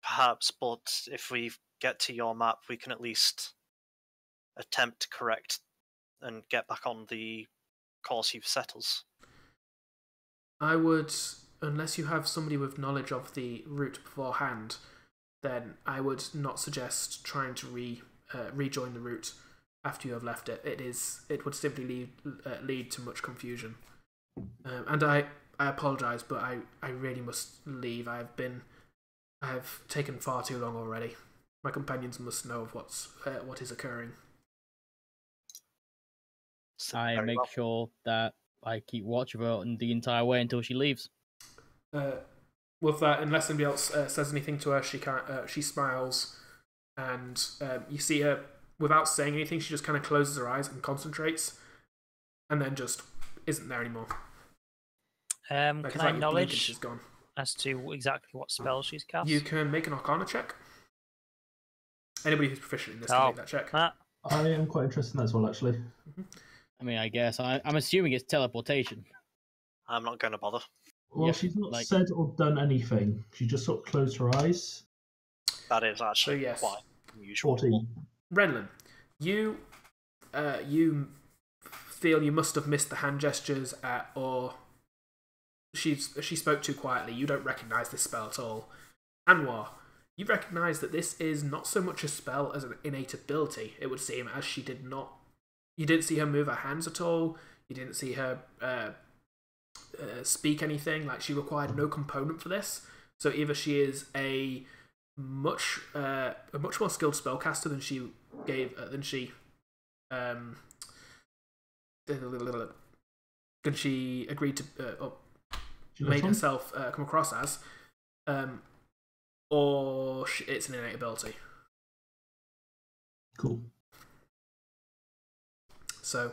Perhaps, but if we get to your map, we can at least attempt to correct and get back on the course you've set us. I would, unless you have somebody with knowledge of the route beforehand, then I would not suggest trying to rejoin the route after you have left it. It would simply lead to much confusion. And I apologise, but I really must leave. I have taken far too long already. My companions must know of what is occurring. I Very make well. sure that I keep watch of her the entire way until she leaves. With that, unless somebody else says anything to her, she smiles, and you see her, without saying anything, she just kind of closes her eyes and concentrates, and then just isn't there anymore. Can Like, it's I like you blink and knowledge she's gone. as to exactly what spell she's cast? You can make an Arcana check. Anybody who's proficient in this can make that check. I am quite interested in that as well, actually. I mean, I guess I'm assuming it's teleportation. I'm not going to bother. Well, Yeah, she's not like- said or done anything. She just sort of closed her eyes. That is actually yes. quite unusual. 14. Renlan, you feel you must have missed the hand gestures or she spoke too quietly. You don't recognise this spell at all. Anwar, you recognise that this is not so much a spell as an innate ability, it would seem, as you didn't see her move her hands at all. You didn't see her speak anything. Like, she required no component for this. So either she is a much more skilled spellcaster than she agreed to or made herself come across as, or it's an innate ability. Cool. So,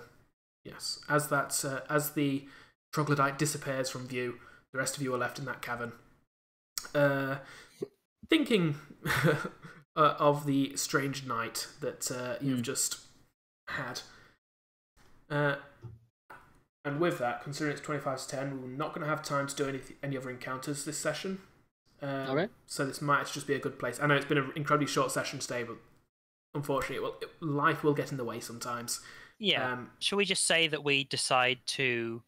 yes, as the troglodyte disappears from view, the rest of you are left in that cavern, thinking of the strange night that you've just had. And with that, considering it's 25 to 10, we're not going to have time to do any other encounters this session. Okay. So this might just be a good place. I know it's been an incredibly short session today, but unfortunately, life will get in the way sometimes. Yeah. Shall we just say that we decide to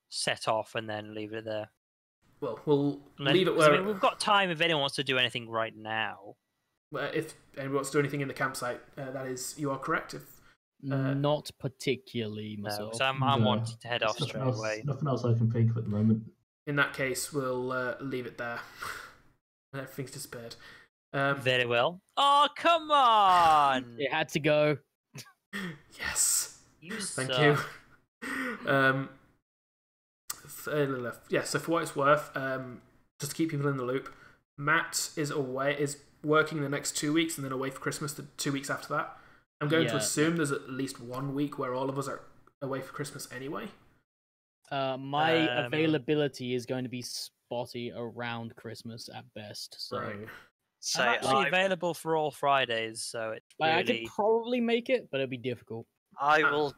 set off and then leave it there? Well, we'll leave it where... I mean, we've got time if anyone wants to do anything right now. If anyone wants to do anything in the campsite, that is, you are correct. If Not particularly No, myself. so I'm wanting to head off straight away. Nothing else I can think of at the moment. In that case, we'll leave it there. Everything's disappeared. Very well. Oh, come on! It had to go. Yes. Thank you. Yeah, so for what it's worth, just to keep people in the loop, Matt is working the next 2 weeks and then away for Christmas the 2 weeks after that. I'm going to assume there's at least 1 week where all of us are away for Christmas anyway. My availability is going to be spotty around Christmas at best. So Right. Say I'm actually available for all Fridays, so it's really... I could probably make it, but it'll be difficult. I will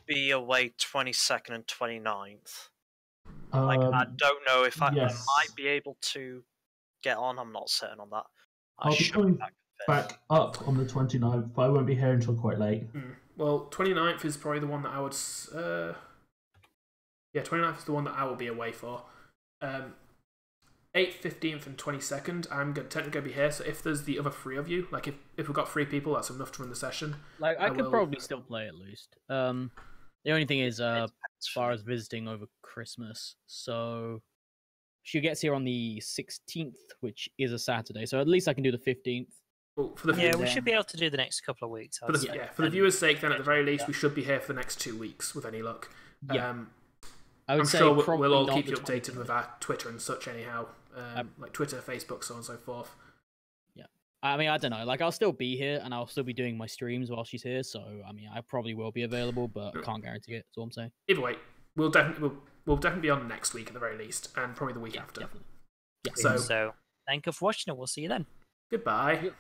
be away 22nd and 29th. I don't know if I might be able to get on. I'm not certain on that. I'll be coming back up on the 29th, but I won't be here until quite late. Well, 29th is probably the one that I would... 29th is the one that I will be away for. 8th, 15th, and 22nd, I'm technically going to be here, so if there's the other three of you, like if we've got 3 people, that's enough to run the session. Like, I could probably still play at least. The only thing is, as far as visiting over Christmas, so she gets here on the 16th, which is a Saturday, so at least I can do the 15th. Well, we should be able to do the next couple of weeks. For the viewers' sake, then at the very least, we should be here for the next 2 weeks, with any luck. Yeah. I would I'm say sure we'll probably all not keep the you updated 20th. with our Twitter and such anyhow. Like Twitter, Facebook, so on and so forth. Yeah. I mean, I don't know. Like, I'll still be here, and I'll still be doing my streams while she's here, so, I mean, I probably will be available, but I can't guarantee it, that's all I'm saying. Either way, we'll definitely be on next week at the very least, and probably the week after. Definitely. Yeah. So thank you for watching, and we'll see you then. Goodbye.